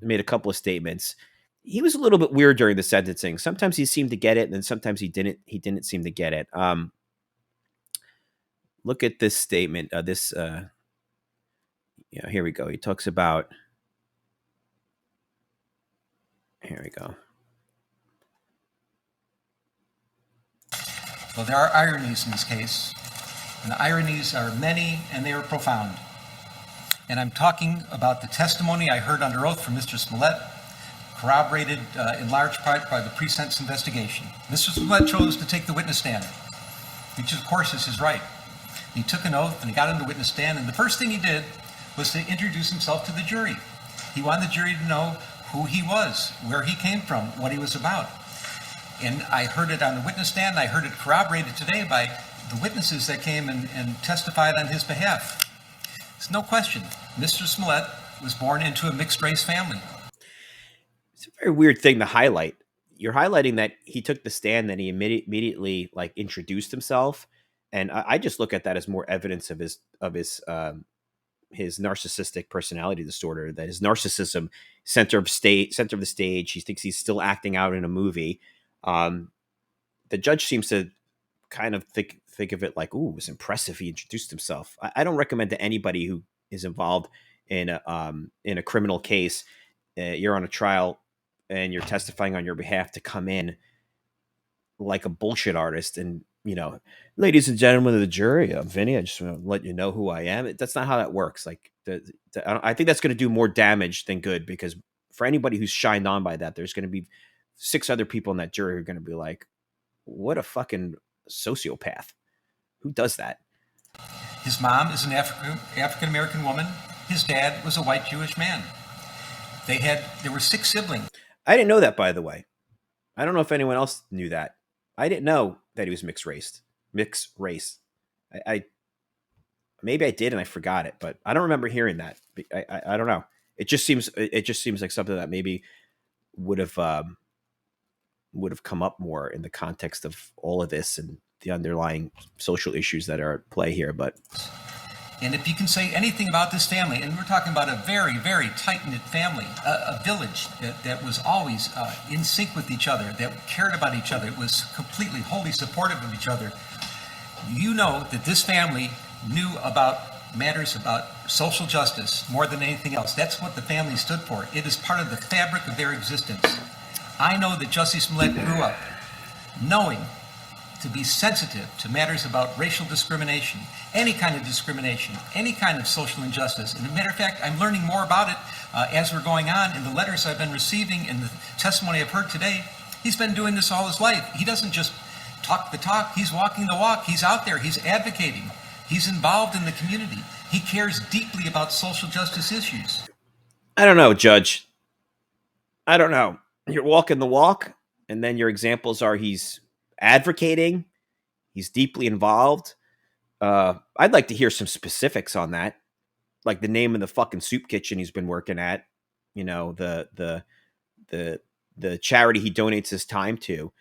made a couple of statements. He was a little bit weird during the sentencing. Sometimes he seemed to get it, and then sometimes he didn't. He didn't seem to get it. Look at this statement. Here we go. He talks about. Here we go. Well, there are ironies in this case, and the ironies are many and they are profound. And I'm talking about the testimony I heard under oath from Mr. Smollet, corroborated in large part by the pre-sentence investigation. Mr. Smollet chose to take the witness stand, which of course is his right. He took an oath and he got on the witness stand, and the first thing he did was to introduce himself to the jury. He wanted the jury to know who he was, where he came from, what he was about. And I heard it on the witness stand. I heard it corroborated today by the witnesses that came and testified on his behalf. There's no question, Mr. Smollet was born into a mixed-race family. It's a very weird thing to highlight. You're highlighting that he took the stand, that he immediately introduced himself, and I just look at that as more evidence of his narcissistic personality disorder. That his narcissism, center of the stage. He thinks he's still acting out in a movie. The judge seems to kind of think of it like, ooh, it was impressive. He introduced himself. I don't recommend to anybody who is involved in a criminal case, you're on a trial and you're testifying on your behalf, to come in like a bullshit artist and, ladies and gentlemen of the jury, I'm Vinny. I just want to let you know who I am. That's not how that works. Like, I think that's going to do more damage than good, because for anybody who's shined on by that, there's going to be 6 other people in that jury who are going to be like, what a fucking sociopath. Who does that? His mom is an African-American woman. His dad was a white Jewish man. There were 6 siblings. I didn't know that, by the way. I don't know if anyone else knew that. I didn't know that he was mixed race. I maybe I did and I forgot it, but I don't remember hearing that. I don't know. It just seems like something that maybe would have come up more in the context of all of this and the underlying social issues that are at play here. But and if you can say anything about this family, and we're talking about a very, very tight-knit family, a village that was always in sync with each other, that cared about each other, was completely, wholly supportive of each other, you know that this family knew about matters about social justice more than anything else. That's what the family stood for. It is part of the fabric of their existence. I know that Jussie Smollet grew up knowing to be sensitive to matters about racial discrimination, any kind of discrimination, any kind of social injustice. And as a matter of fact, I'm learning more about it as we're going on in the letters I've been receiving and the testimony I've heard today. He's been doing this all his life. He doesn't just talk the talk, he's walking the walk. He's out there, he's advocating, he's involved in the community. He cares deeply about social justice issues. I don't know, Judge. I don't know. You're walking the walk, and then your examples are he's advocating, he's deeply involved. I'd like to hear some specifics on that, like the name of the fucking soup kitchen he's been working at, the charity he donates his time to.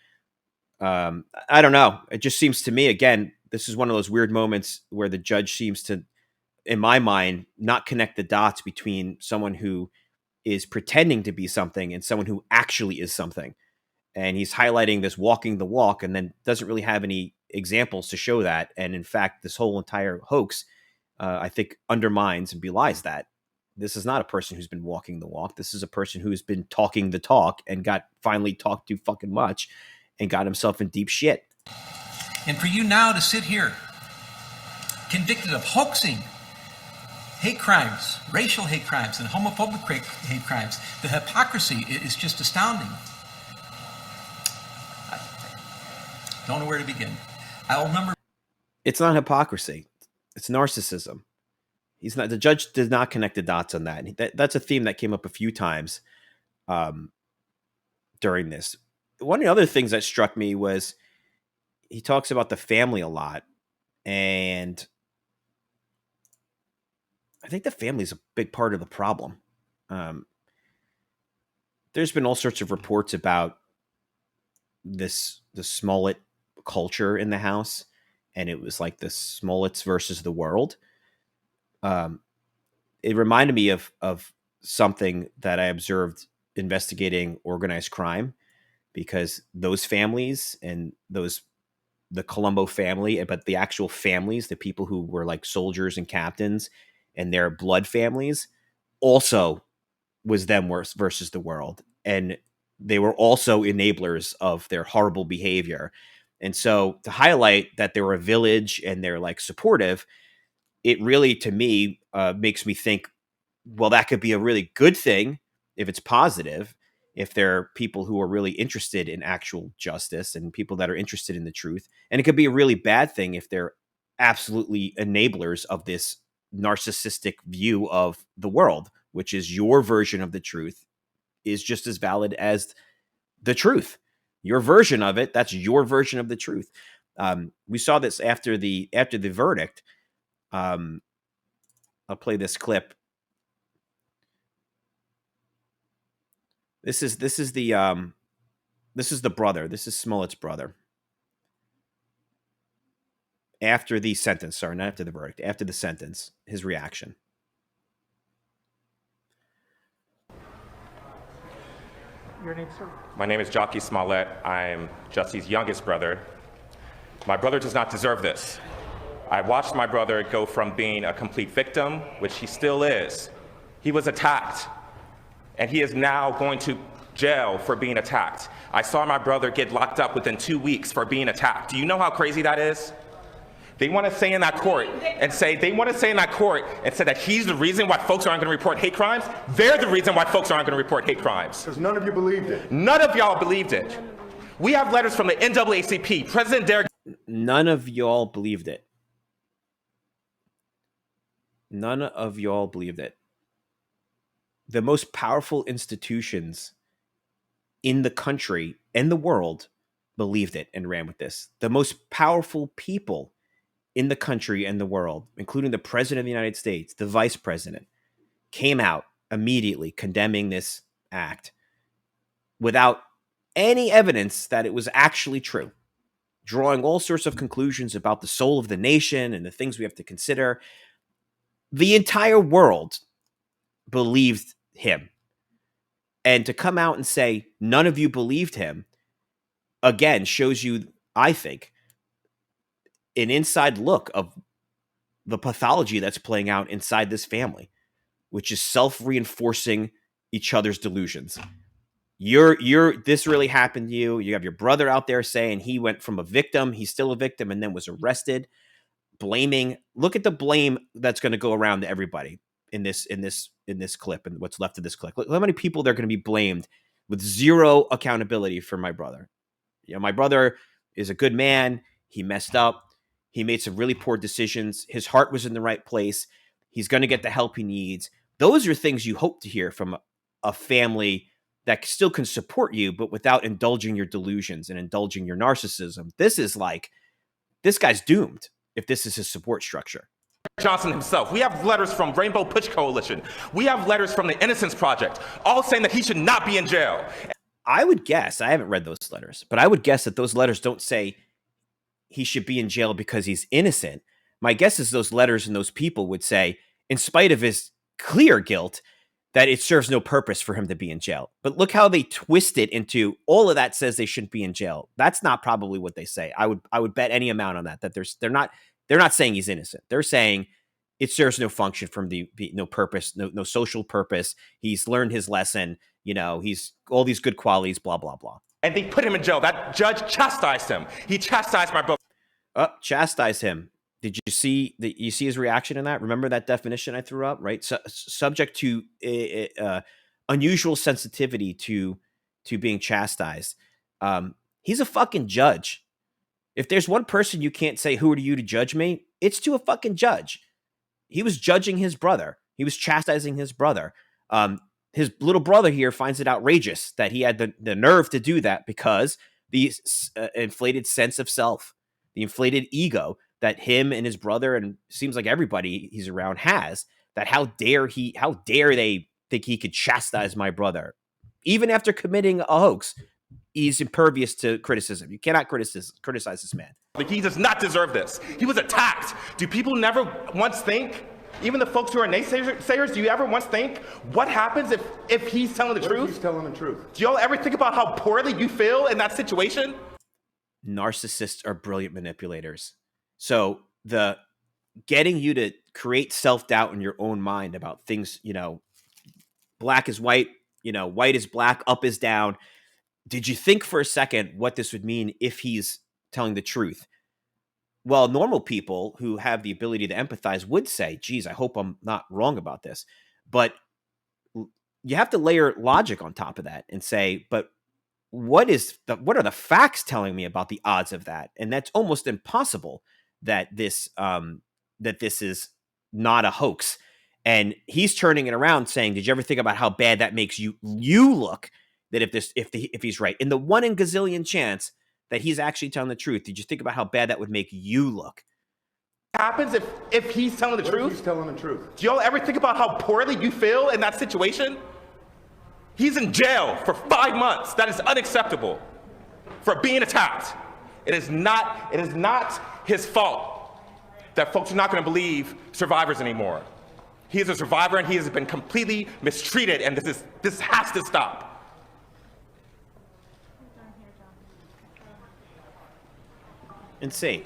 I don't know. It just seems to me, again, this is one of those weird moments where the judge seems to, in my mind, not connect the dots between someone who is pretending to be something and someone who actually is something. And he's highlighting this walking the walk and then doesn't really have any examples to show that. And in fact, this whole entire hoax, I think, undermines and belies that. This is not a person who's been walking the walk. This is a person who's been talking the talk and got finally talked too fucking much and got himself in deep shit. And for you now to sit here, convicted of hoaxing hate crimes, racial hate crimes, and homophobic hate crimes, the hypocrisy is just astounding. Don't know where to begin. I'll remember. It's not hypocrisy. It's narcissism. He's not. The judge did not connect the dots on that. That's a theme that came up a few times during this. One of the other things that struck me was he talks about the family a lot, and I think the family's a big part of the problem. There's been all sorts of reports about the Smollet culture in the house, and it was like the Smollets versus the world. It reminded me of something that I observed investigating organized crime, because those families and the Colombo family, but the actual families, the people who were like soldiers and captains and their blood families, also was them versus the world. And they were also enablers of their horrible behavior. And so to highlight that they were a village and they're like supportive, it really, to me, makes me think, well, that could be a really good thing if it's positive, if there are people who are really interested in actual justice and people that are interested in the truth. And it could be a really bad thing if they're absolutely enablers of this narcissistic view of the world, which is your version of the truth is just as valid as the truth. Your version of it, that's your version of the truth. We saw this after the verdict. I'll play this clip. This is the brother. This is Smollett's brother. After the sentence, sorry, not after the verdict, after the sentence, his reaction. Your name, sir? My name is Jockey Smallett. I'm Jussie's youngest brother. My brother does not deserve this. I watched my brother go from being a complete victim, which he still is. He was attacked, and he is now going to jail for being attacked. I saw my brother get locked up within 2 weeks for being attacked. Do you know how crazy that is? They want to say in that court and say that he's the reason why folks aren't going to report hate crimes. They're the reason why folks aren't going to report hate crimes. Because none of you believed it. None of y'all believed it. We have letters from the NAACP, President Derek. None of y'all believed it. None of y'all believed it. The most powerful institutions in the country and the world believed it and ran with this. The most powerful people in the country and the world, including the president of the United States, the vice president, came out immediately condemning this act without any evidence that it was actually true, drawing all sorts of conclusions about the soul of the nation and the things we have to consider. The entire world believed him. And to come out and say none of you believed him, again, shows you, I think, an inside look of the pathology that's playing out inside this family, which is self-reinforcing each other's delusions. This really happened to you. You have your brother out there saying he went from a victim, he's still a victim, and then was arrested, blaming. Look at the blame that's going to go around to everybody in this clip and what's left of this clip. Look how many people they're going to be blamed with zero accountability for my brother. You know, my brother is a good man. He messed up. He made some really poor decisions. His heart was in the right place. He's going to get the help he needs. Those are things you hope to hear from a family that still can support you, but without indulging your delusions and indulging your narcissism. This is like, this guy's doomed if this is his support structure. Johnson himself. We have letters from Rainbow Push Coalition. We have letters from the Innocence Project, all saying that he should not be in jail. I would guess, I haven't read those letters, but I would guess that those letters don't say he should be in jail because he's innocent. My guess is those letters and those people would say, in spite of his clear guilt, that it serves no purpose for him to be in jail. But look how they twist it into all of that says they shouldn't be in jail. That's not probably what they say. I would bet any amount on that they're not saying he's innocent. They're saying it serves no function from no purpose, no social purpose. He's learned his lesson. You know, he's all these good qualities, blah, blah, blah. And they put him in jail. That judge chastised him. He chastised my brother. Chastise him. Did you see his reaction in that? Remember that definition I threw up, right? Subject to unusual sensitivity to being chastised. He's a fucking judge. If there's one person you can't say, who are you to judge me? It's to a fucking judge. He was judging his brother. He was chastising his brother. His little brother here finds it outrageous that he had the nerve to do that because the inflated sense of self, the inflated ego that him and his brother and seems like everybody he's around has, that how dare they think he could chastise my brother. Even after committing a hoax, he's impervious to criticism. You cannot criticize this man. Like, he does not deserve this. He was attacked. Do people never once think, even the folks who are naysayers, do you ever once think, what happens if he's telling the truth? If he's telling the truth. Do y'all ever think about how poorly you feel in that situation? Narcissists are brilliant manipulators. So the getting you to create self-doubt in your own mind about things, black is white, white is black, up is down. Did you think for a second what this would mean if he's telling the truth? Well, normal people who have the ability to empathize would say, geez, I hope I'm not wrong about this. But you have to layer logic on top of that and say, but what are the facts telling me about the odds of that? And that's almost impossible that this is not a hoax. And he's turning it around saying, did you ever think about how bad that makes you look? That if he's right, in the 1 in gazillion chance that he's actually telling the truth, did you think about how bad that would make you look? What happens if he's telling the truth? He's telling the truth. Do y'all ever think about how poorly you feel in that situation? He's in jail for 5 months. That is unacceptable for being attacked. It is not his fault that folks are not going to believe survivors anymore. He is a survivor and he has been completely mistreated, and this has to stop. And see.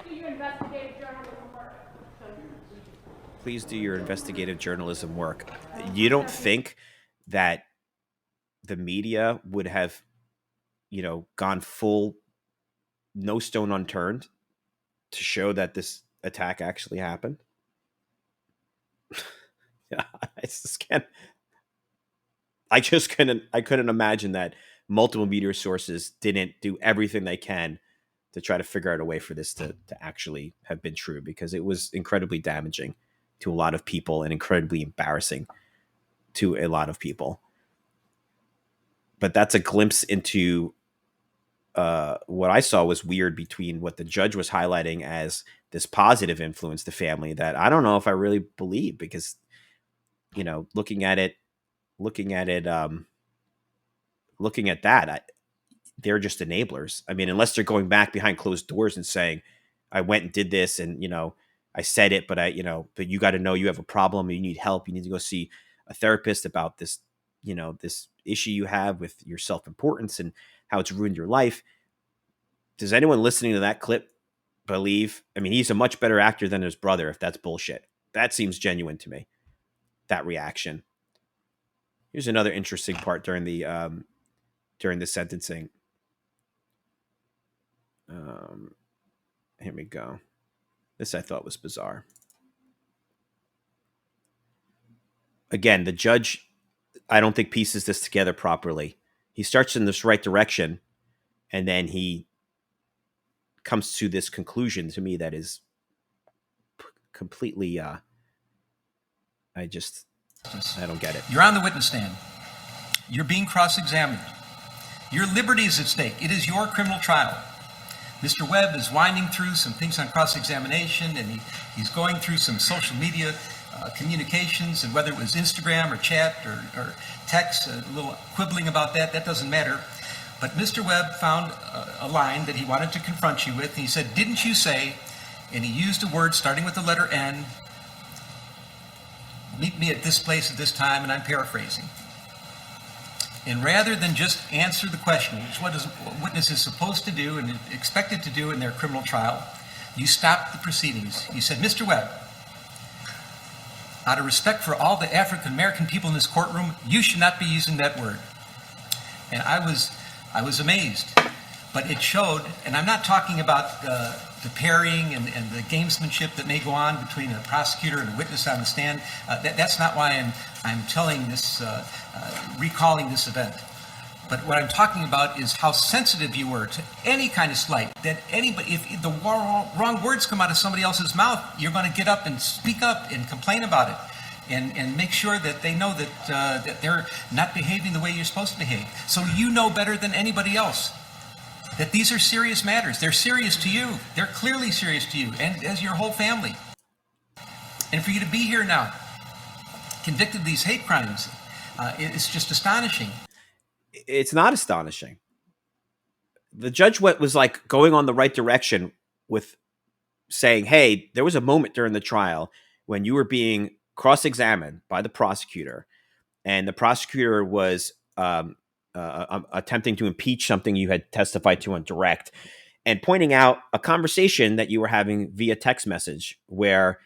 Please do your investigative journalism work. You don't think that the media would have, gone full no stone unturned to show that this attack actually happened? Yeah, I couldn't imagine that multiple media sources didn't do everything they can to try to figure out a way for this to actually have been true, because it was incredibly damaging to a lot of people and incredibly embarrassing to a lot of people. But that's a glimpse into what I saw was weird between what the judge was highlighting as this positive influence to family that I don't know if I really believe, because, looking at that, they're just enablers. I mean, unless they're going back behind closed doors and saying, I went and did this and, I said it, but but you got to know you have a problem. You need help. You need to go see a therapist about this, this issue you have with your self-importance and how it's ruined your life. Does anyone listening to that clip believe? I mean, he's a much better actor than his brother, if that's bullshit. That seems genuine to me, that reaction. Here's another interesting part during the sentencing. Here we go. This I thought was bizarre. Again, the judge, I don't think, pieces this together properly. He starts in this right direction, and then he comes to this conclusion to me that is completely, I don't get it. You're on the witness stand. You're being cross-examined. Your liberty is at stake. It is your criminal trial. Mr. Webb is winding through some things on cross-examination, and he's going through some social media communications, and whether it was Instagram or chat or text, a little quibbling about that doesn't matter. But Mr. Webb found a line that he wanted to confront you with, and he said, didn't you say, and he used a word starting with the letter N, meet me at this place at this time, and I'm paraphrasing. And rather than just answer the question, which is what a witness is supposed to do and expected to do in their criminal trial, you stopped the proceedings. You said, Mr. Webb, out of respect for all the African American people in this courtroom, you should not be using that word. And I was amazed. But it showed, and I'm not talking about the parrying and the gamesmanship that may go on between a prosecutor and a witness on the stand. That's not why I'm telling this, recalling this event. But what I'm talking about is how sensitive you were to any kind of slight. That anybody, if the wrong words come out of somebody else's mouth, you're going to get up and speak up and complain about it, and make sure that they know that they're not behaving the way you're supposed to behave. So you know better than anybody else that these are serious matters. They're serious to you. They're clearly serious to you, and as your whole family. And for you to be here now convicted of these hate crimes. It's just astonishing. It's not astonishing. The judge was like going on the right direction with saying, hey, there was a moment during the trial when you were being cross-examined by the prosecutor, and the prosecutor was attempting to impeach something you had testified to on direct, and pointing out a conversation that you were having via text message where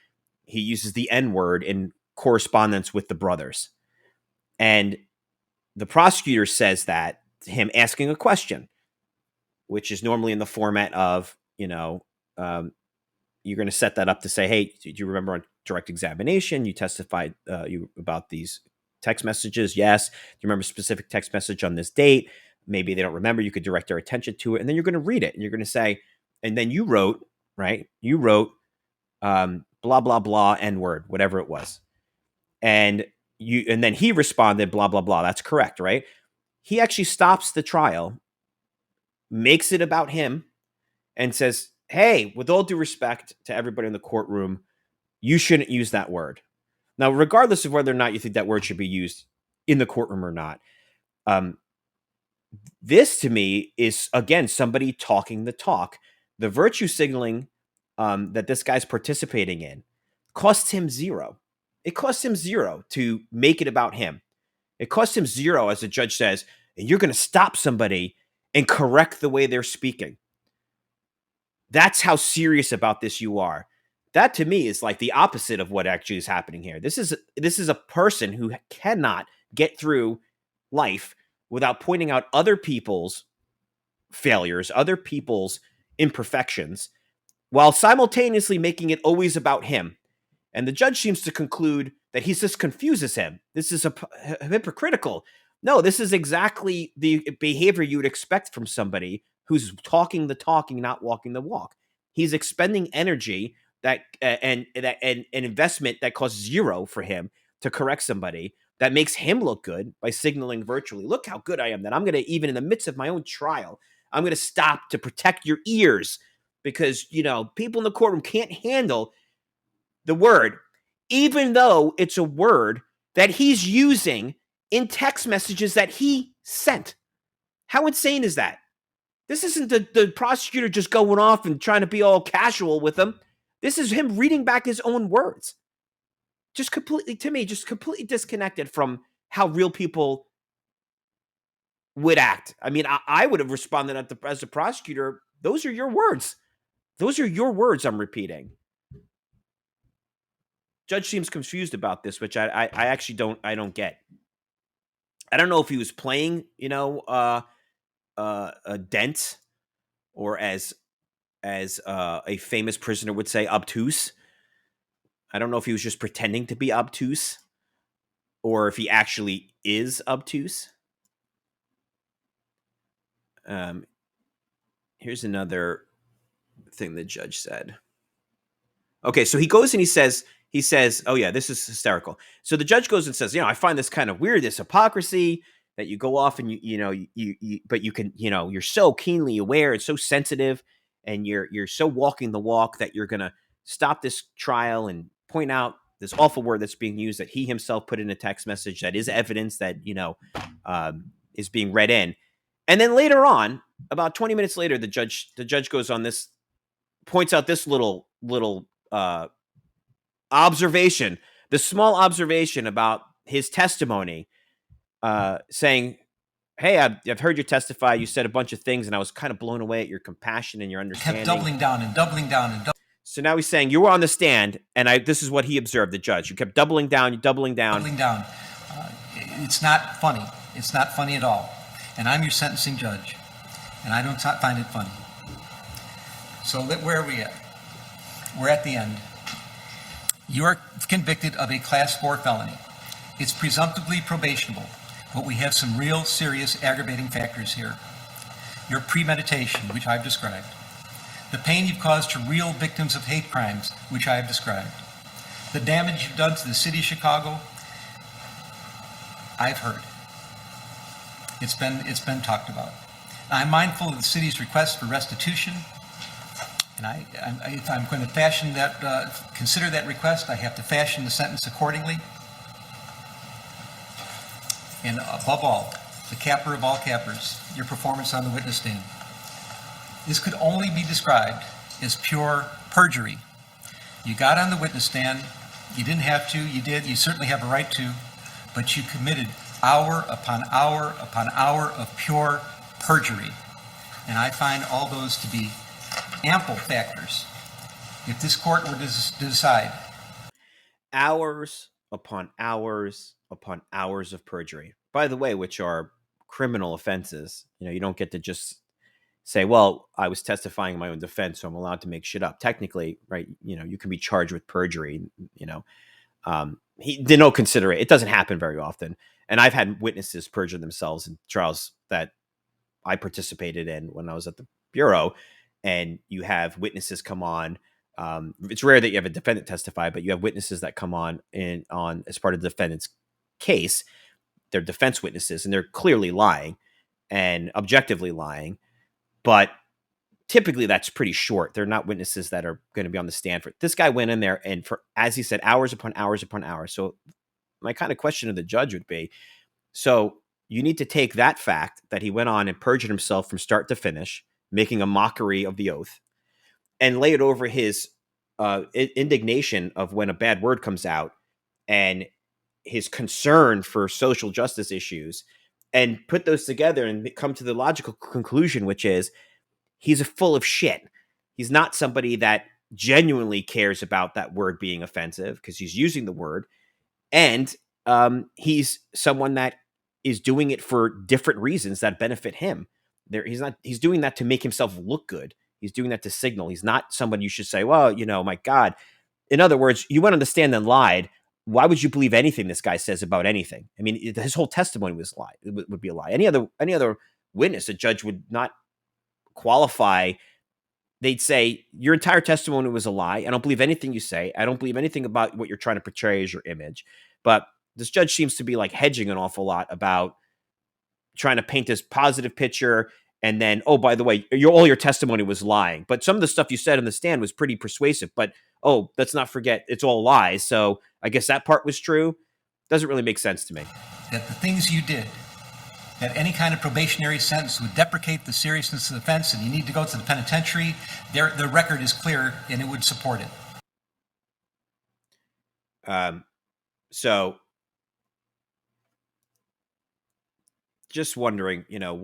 he uses the N-word in correspondence with the brothers. And the prosecutor says that to him asking a question, which is normally in the format of, you're going to set that up to say, hey, do you remember on direct examination, you testified about these text messages? Yes. Do you remember a specific text message on this date? Maybe they don't remember. You could direct their attention to it. And then you're going to read it. And you're going to say, and then you wrote, right? You wrote blah, blah, blah, N-word, whatever it was. And then he responded, blah, blah, blah. That's correct, right? He actually stops the trial, makes it about him, and says, hey, with all due respect to everybody in the courtroom, you shouldn't use that word. Now, regardless of whether or not you think that word should be used in the courtroom or not, this to me is, again, somebody talking the talk. The virtue signaling that this guy's participating in costs him zero. It costs him zero to make it about him. It costs him zero, as the judge says, and you're going to stop somebody and correct the way they're speaking. That's how serious about this you are. That to me is like the opposite of what actually is happening here. This is a person who cannot get through life without pointing out other people's failures, other people's imperfections, while simultaneously making it always about him. And the judge seems to conclude that he just confuses him. This is hypocritical. No, this is exactly the behavior you would expect from somebody who's talking the talk and not walking the walk. He's expending energy and investment that costs zero for him to correct somebody, that makes him look good by signaling virtually, look how good I am, that I'm going to, even in the midst of my own trial, I'm going to stop to protect your ears because, people in the courtroom can't handle the word, even though it's a word that he's using in text messages that he sent. How insane is that? This isn't the prosecutor just going off and trying to be all casual with him. This is him reading back his own words. Just completely disconnected from how real people would act. I mean, I would have responded as a prosecutor, those are your words. Those are your words I'm repeating. Judge seems confused about this, which I actually don't get. I don't know if he was playing, a dent, or as a famous prisoner would say, obtuse. I don't know if he was just pretending to be obtuse or if he actually is obtuse. Here's another thing the judge said. Okay, so he goes and he says, oh yeah, this is hysterical. So the judge goes and says, I find this kind of weird, this hypocrisy that you go off and but you can, you're so keenly aware and so sensitive, and you're so walking the walk that you're going to stop this trial and point out this awful word that's being used that he himself put in a text message that is evidence that, is being read in. And then later on, about 20 minutes later, the judge goes on this, points out this little observation, the small observation about his testimony, saying, hey, I've heard you testify. You said a bunch of things, and I was kind of blown away at your compassion and your understanding. Kept doubling down and doubling down and doubling. So now he's saying, you were on the stand, and this is what he observed, the judge. You kept doubling down, doubling down. Doubling down. It's not funny. It's not funny at all. And I'm your sentencing judge, and I don't find it funny. So where are we at? We're at the end. You are convicted of a Class 4 felony. It's presumptively probationable, but we have some real serious aggravating factors here. Your premeditation, which I've described. The pain you've caused to real victims of hate crimes, which I have described. The damage you've done to the city of Chicago, I've heard. It's been talked about. I'm mindful of the city's request for restitution, and if I'm going to fashion that, consider that request, I have to fashion the sentence accordingly. and above all, the capper of all cappers, your performance on the witness stand. This could only be described as pure perjury. You got on the witness stand, you didn't have to, you did, you certainly have a right to, but you committed hour upon hour upon hour of pure perjury. And I find all those to be ample factors. If this court were to decide. Hours upon hours upon hours of perjury, by the way, which are criminal offenses. You know, you don't get to just say, well, I was testifying in my own defense, so I'm allowed to make shit up. Technically, right, you know, you can be charged with perjury, you know. He did not consider it. It doesn't happen very often. And I've had witnesses perjure themselves in trials that I participated in when I was at the Bureau, and you have witnesses come on. It's rare that you have a defendant testify, but you have witnesses that come on as part of the defendant's case. They're defense witnesses, and they're clearly lying and objectively lying. But typically that's pretty short. They're not witnesses that are going to be on the stand for it. This guy went in there and for, as he said, hours upon hours upon hours. So my kind of question to the judge would be, so you need to take that fact that he went on and perjured himself from start to finish, making a mockery of the oath, and lay it over his indignation of when a bad word comes out and his concern for social justice issues, and put those together and come to the logical conclusion, which is he's full of shit. He's not somebody that genuinely cares about that word being offensive because he's using the word. And he's someone that is doing it for different reasons that benefit him. He's doing that to make himself look good. He's doing that to signal. He's not somebody you should say, well, you know, my God. In other words, you went on the stand and lied. Why would you believe anything this guy says about anything? I mean, his whole testimony was lie. It would be a lie. Any other witness, a judge would not qualify. They'd say your entire testimony was a lie. I don't believe anything you say. I don't believe anything about what you're trying to portray as your image. But this judge seems to be like hedging an awful lot about trying to paint this positive picture. And then, oh, by the way, all your testimony was lying. But some of the stuff you said on the stand was pretty persuasive. But, oh, let's not forget, it's all lies. So I guess that part was true. Doesn't really make sense to me. That the things you did, that any kind of probationary sentence would deprecate the seriousness of the offense and you need to go to the penitentiary, the record is clear and it would support it. So just wondering, you know,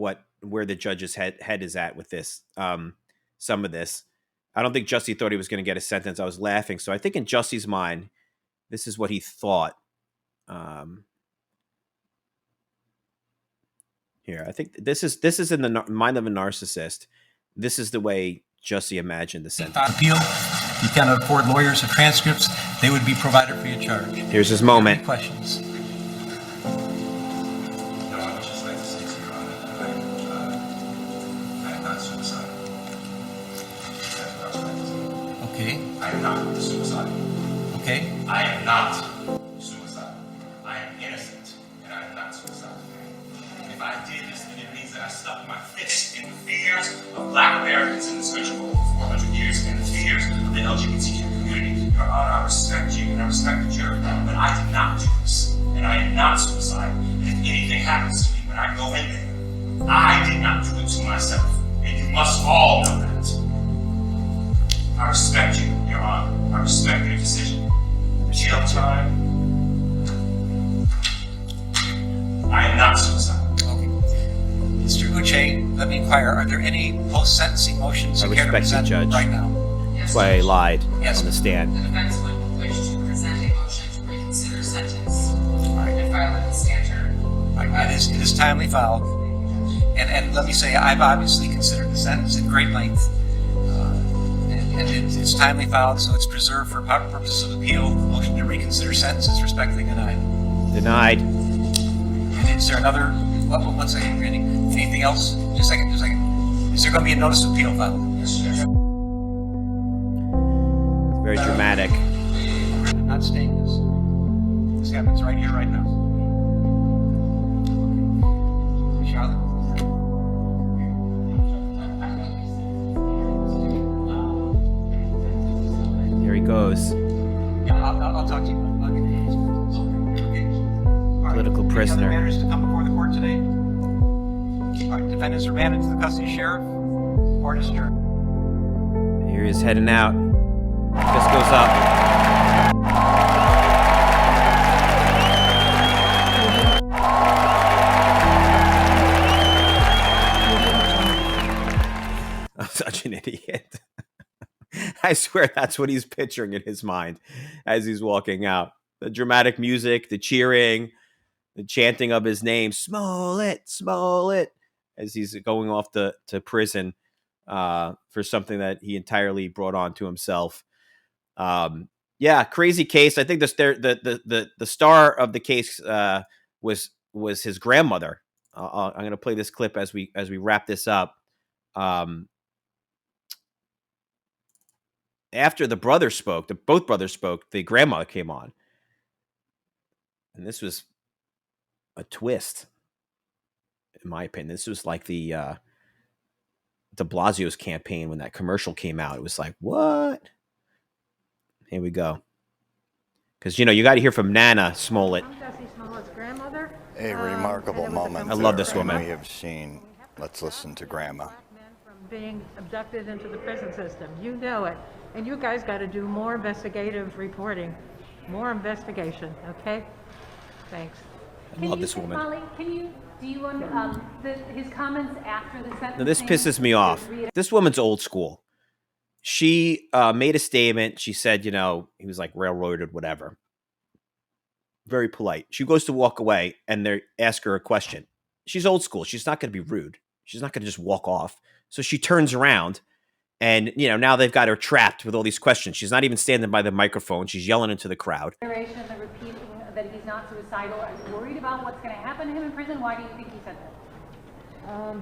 where the judge's head is at with this, some of this. I don't think Jussie thought he was going to get a sentence. I was laughing. So I think in Jussie's mind, this is what he thought. Here, I think this is in the mind of a narcissist. This is the way Jussie imagined the sentence. Appeal. You cannot afford lawyers or transcripts. They would be provided free of charge. Here's his moment. Questions? Okay. I am not suicidal. Okay. I am not suicidal. I am innocent, and I am not suicidal. And if I did this, then it means that I stuck my fist in the fears of Black Americans in this country for over 400 years, and the fears of the LGBTQ community. Your Honor, I respect you, and I respect the jury, but I did not do this, and I am not suicidal. And if anything happens to me when I go in there, I did not do it to myself, and you must all know that. I respect you, Your Honor. I respect your decision. Jail time. I am not suicidal. Okay. Mr. Uche, let me inquire, are there any post-sentencing motions you care to present Judge. Right now? That's why I lied on the stand. The defense would wish to present a motion to reconsider sentence and file it in standard. It is timely filed. And let me say, I've obviously considered the sentence at great length. And it's timely filed, so it's preserved for purposes of appeal. Motion to reconsider sentence is respectfully denied. Denied. And is there another? One second, Randy. Anything else? Just a second. Is there going to be a notice of appeal filed? It's very dramatic. I'm not staying this. This happens right here, right now. Charlotte. Here he goes. Yeah, I'll talk to you. Okay. Political prisoner. Any other matters to come before All right, defendants remanded to the custody sheriff. Court is adjourned. Here he's heading out. Fist goes up. I'm such an idiot. I swear that's what he's picturing in his mind as he's walking out. The dramatic music, the cheering, the chanting of his name, Smollet, Smollet, as he's going off to prison for something that he entirely brought on to himself. Yeah, crazy case. I think the star of the case was his grandmother. I'm going to play this clip as we wrap this up. After both brothers spoke, the grandmother came on. And this was a twist, in my opinion. This was like the de Blasio's campaign when that commercial came out. It was like, what? Here we go. Because, you got to hear from Nana Smollet. I'm Jussie Smollett's grandmother. A remarkable moment. I love this woman. We have seen. Let's listen to Grandma. Being abducted into the prison system. You know it. And you guys got to do more investigative reporting, more investigation, okay? Thanks. I love this woman. Molly, his comments after the sentence? Now, this pisses me off. This woman's old school. She made a statement. She said, he was like railroaded, whatever. Very polite. She goes to walk away and they ask her a question. She's old school. She's not going to be rude. She's not going to just walk off. So she turns around and, now they've got her trapped with all these questions. She's not even standing by the microphone. She's yelling into the crowd. The repeating that he's not suicidal. Are you worried about what's going to happen to him in prison? Why do you think he said that?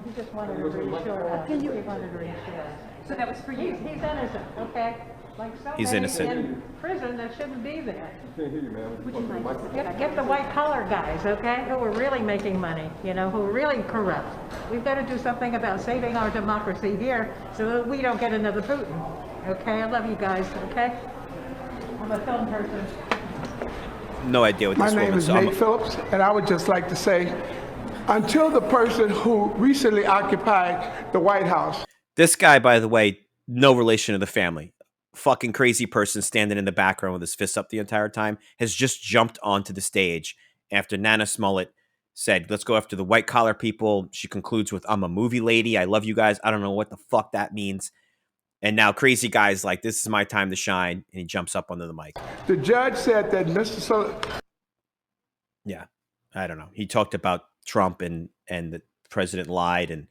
He just wanted to reassure us. He wanted to reassure us. So that was for you? He's innocent, okay? Like so He's many innocent. in prison that shouldn't be there. Get the white collar guys, okay, who are really making money, who are really corrupt. We've got to do something about saving our democracy here so that we don't get another Putin. Okay, I love you guys, okay? I'm a film person. No idea what this My name is Nate Phillips, and I would just like to say, until the person who recently occupied the White House. This guy, by the way, no relation to the family. Fucking crazy person standing in the background with his fists up the entire time has just jumped onto the stage after Nana Smollet said, let's go after the white collar people. She concludes with, I'm a movie lady. I love you guys. I don't know what the fuck that means. And now crazy guy's like, this is my time to shine. And he jumps up onto the mic. The judge said that Mr. Smollet. Yeah, I don't know. He talked about Trump and the president lied. And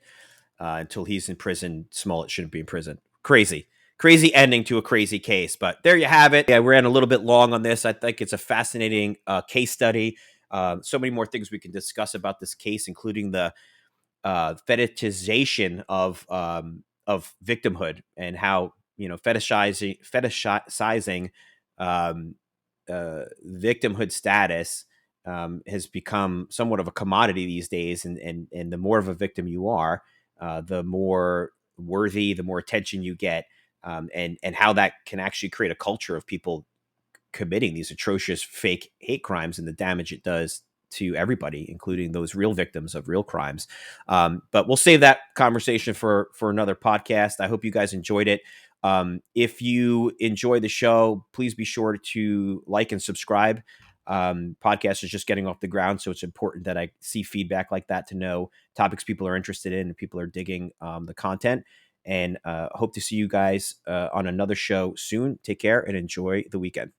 until he's in prison, Smollet shouldn't be in prison. Crazy ending to a crazy case. But there you have it. Yeah, we're in a little bit long on this. I think it's a fascinating case study. So many more things we can discuss about this case, including the fetishization of victimhood and how fetishizing victimhood status has become somewhat of a commodity these days. And the more of a victim you are, the more worthy, the more attention you get. And how that can actually create a culture of people committing these atrocious fake hate crimes and the damage it does to everybody, including those real victims of real crimes. But we'll save that conversation for another podcast. I hope you guys enjoyed it. If you enjoy the show, please be sure to like and subscribe. Podcast is just getting off the ground, so it's important that I see feedback like that to know topics people are interested in and people are digging the content. And hope to see you guys on another show soon. Take care and enjoy the weekend.